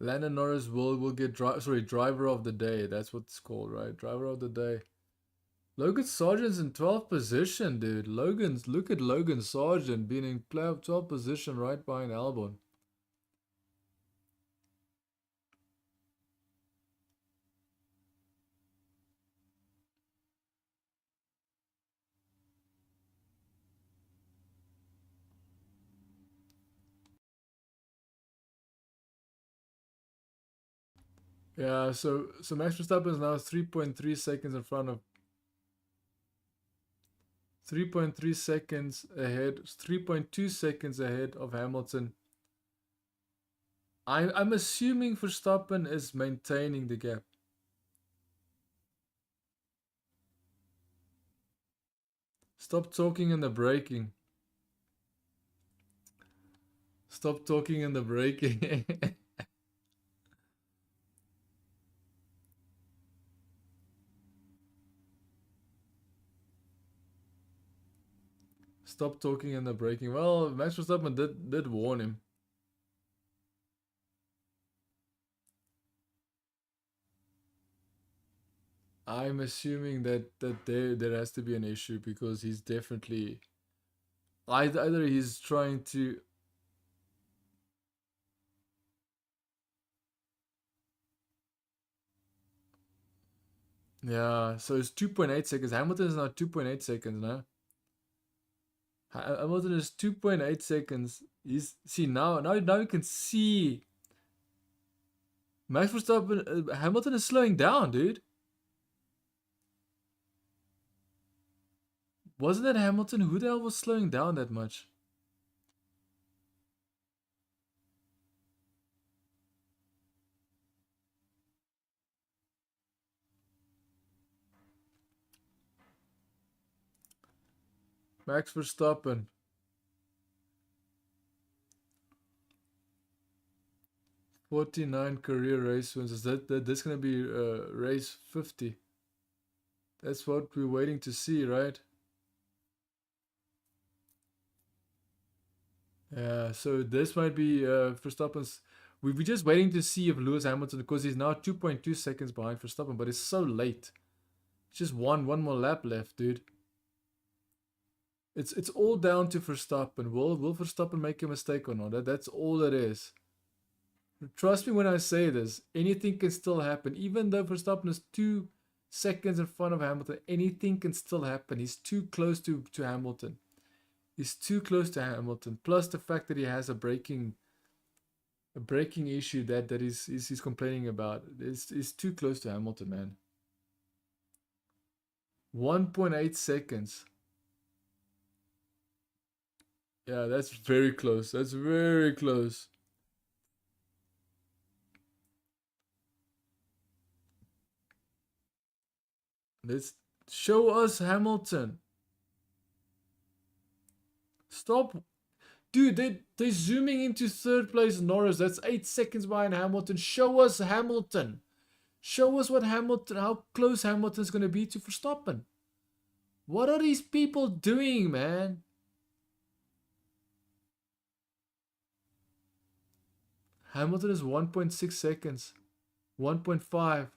Lando Norris will get driver of the day. That's what it's called, right? Driver of the day. Logan Sargent's in 12th position, dude. Look at Logan Sargent being in 12th position right behind Albon. Yeah, so Max Verstappen is now 3.3 seconds in front of 3.3 seconds ahead, 3.2 seconds ahead of Hamilton. I'm assuming Verstappen is maintaining the gap. Stop talking in the braking. Stop talking in the braking. Stop talking in the braking. Well, Max Verstappen did warn him. I'm assuming that there has to be an issue because he's definitely either he's trying to yeah, so it's 2.8 seconds. Hamilton is now 2.8 seconds now. Hamilton is 2.8 seconds. Now you can see Max Verstappen Hamilton is slowing down, dude. Wasn't it Hamilton? Who the hell was slowing down that much? Max Verstappen. 49 career race wins. Is that's gonna be race 50? That's what we're waiting to see, right? Yeah, so this might be Verstappen's. We're just waiting to see if Lewis Hamilton, because he's now 2.2 seconds behind Verstappen, but it's so late. It's just one more lap left, dude. It's all down to Verstappen. Will Verstappen make a mistake or not? That's all it is. Trust me when I say this. Anything can still happen. Even though Verstappen is 2 seconds in front of Hamilton, anything can still happen. He's too close to Hamilton. He's too close to Hamilton. Plus the fact that he has a braking issue that he's complaining about. It's too close to Hamilton, man. 1.8 seconds. Yeah, that's very close. That's very close. Let's show us Hamilton. Stop. Dude, they're zooming into third place Norris. That's 8 seconds behind Hamilton. Show us Hamilton. Show us how close Hamilton's going to be to Verstappen. What are these people doing, man? Hamilton is 1.6 seconds. 1.5.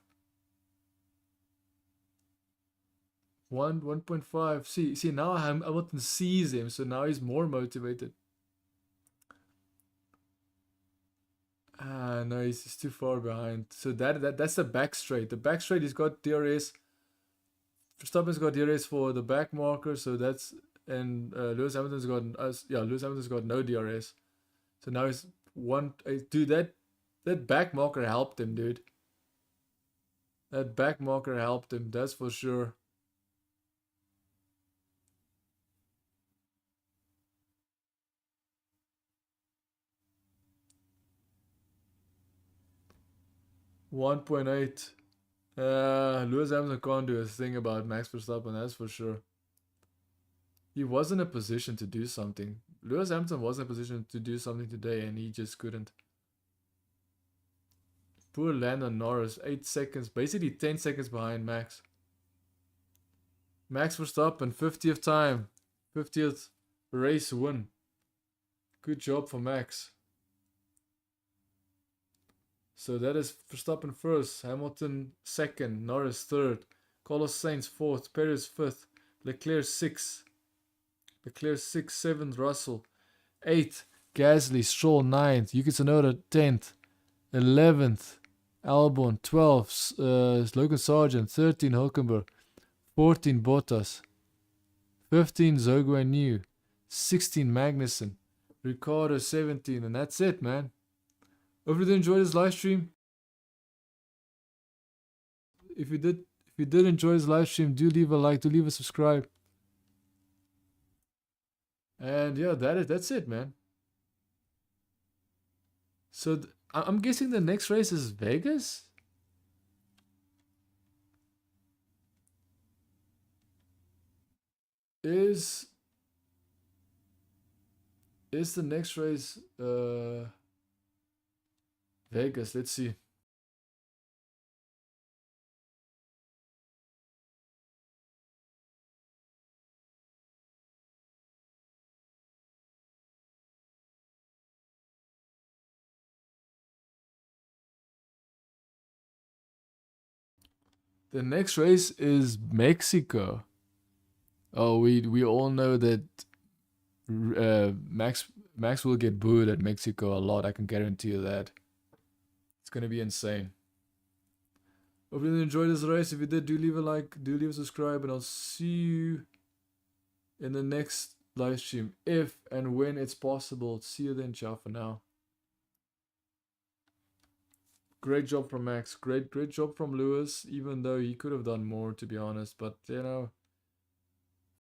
1.5. See now Hamilton sees him, so now he's more motivated. Ah, no, he's too far behind. So that's the back straight. The back straight, he's got DRS. Verstappen's got DRS for the back marker, so that's and Lewis Hamilton's got Lewis Hamilton's got no DRS. So now he's dude, that back marker helped him, dude. That back marker helped him, that's for sure. .8. Lewis Hamilton can't do a thing about Max Verstappen, that's for sure. He was in a position to do something. Lewis Hamilton was in a position to do something today and he just couldn't. Poor Lando Norris, 8 seconds, basically 10 seconds behind Max. Max Verstappen, 50th time, 50th race win. Good job for Max. So that is Verstappen first, Hamilton second, Norris third, Carlos Sainz fourth, Perez fifth, Leclerc sixth, 7th, Russell 8th, Gasly, Stroll 9th, Yuki Tsunoda 10th, 11th, Albon 12th, Logan Sargent 13, Hulkenberg 14, Bottas 15, Zhou New 16, Magnussen, Ricciardo 17, and that's it, man. Hope you enjoyed this live stream. If you did enjoy this live stream, do leave a like, do leave a subscribe. And yeah, that's it, man. So I'm guessing the next race is Vegas? Is the next race Vegas? Let's see. The next race is Mexico. Oh, we all know that Max will get booed at Mexico a lot. I can guarantee you that. It's gonna be insane. Hope you enjoyed this race. If you did, do leave a like, do leave a subscribe, and I'll see you in the next live stream if and when it's possible. See you then. Ciao for now. Great job from Max. Great job from Lewis, even though he could have done more, to be honest. But, you know,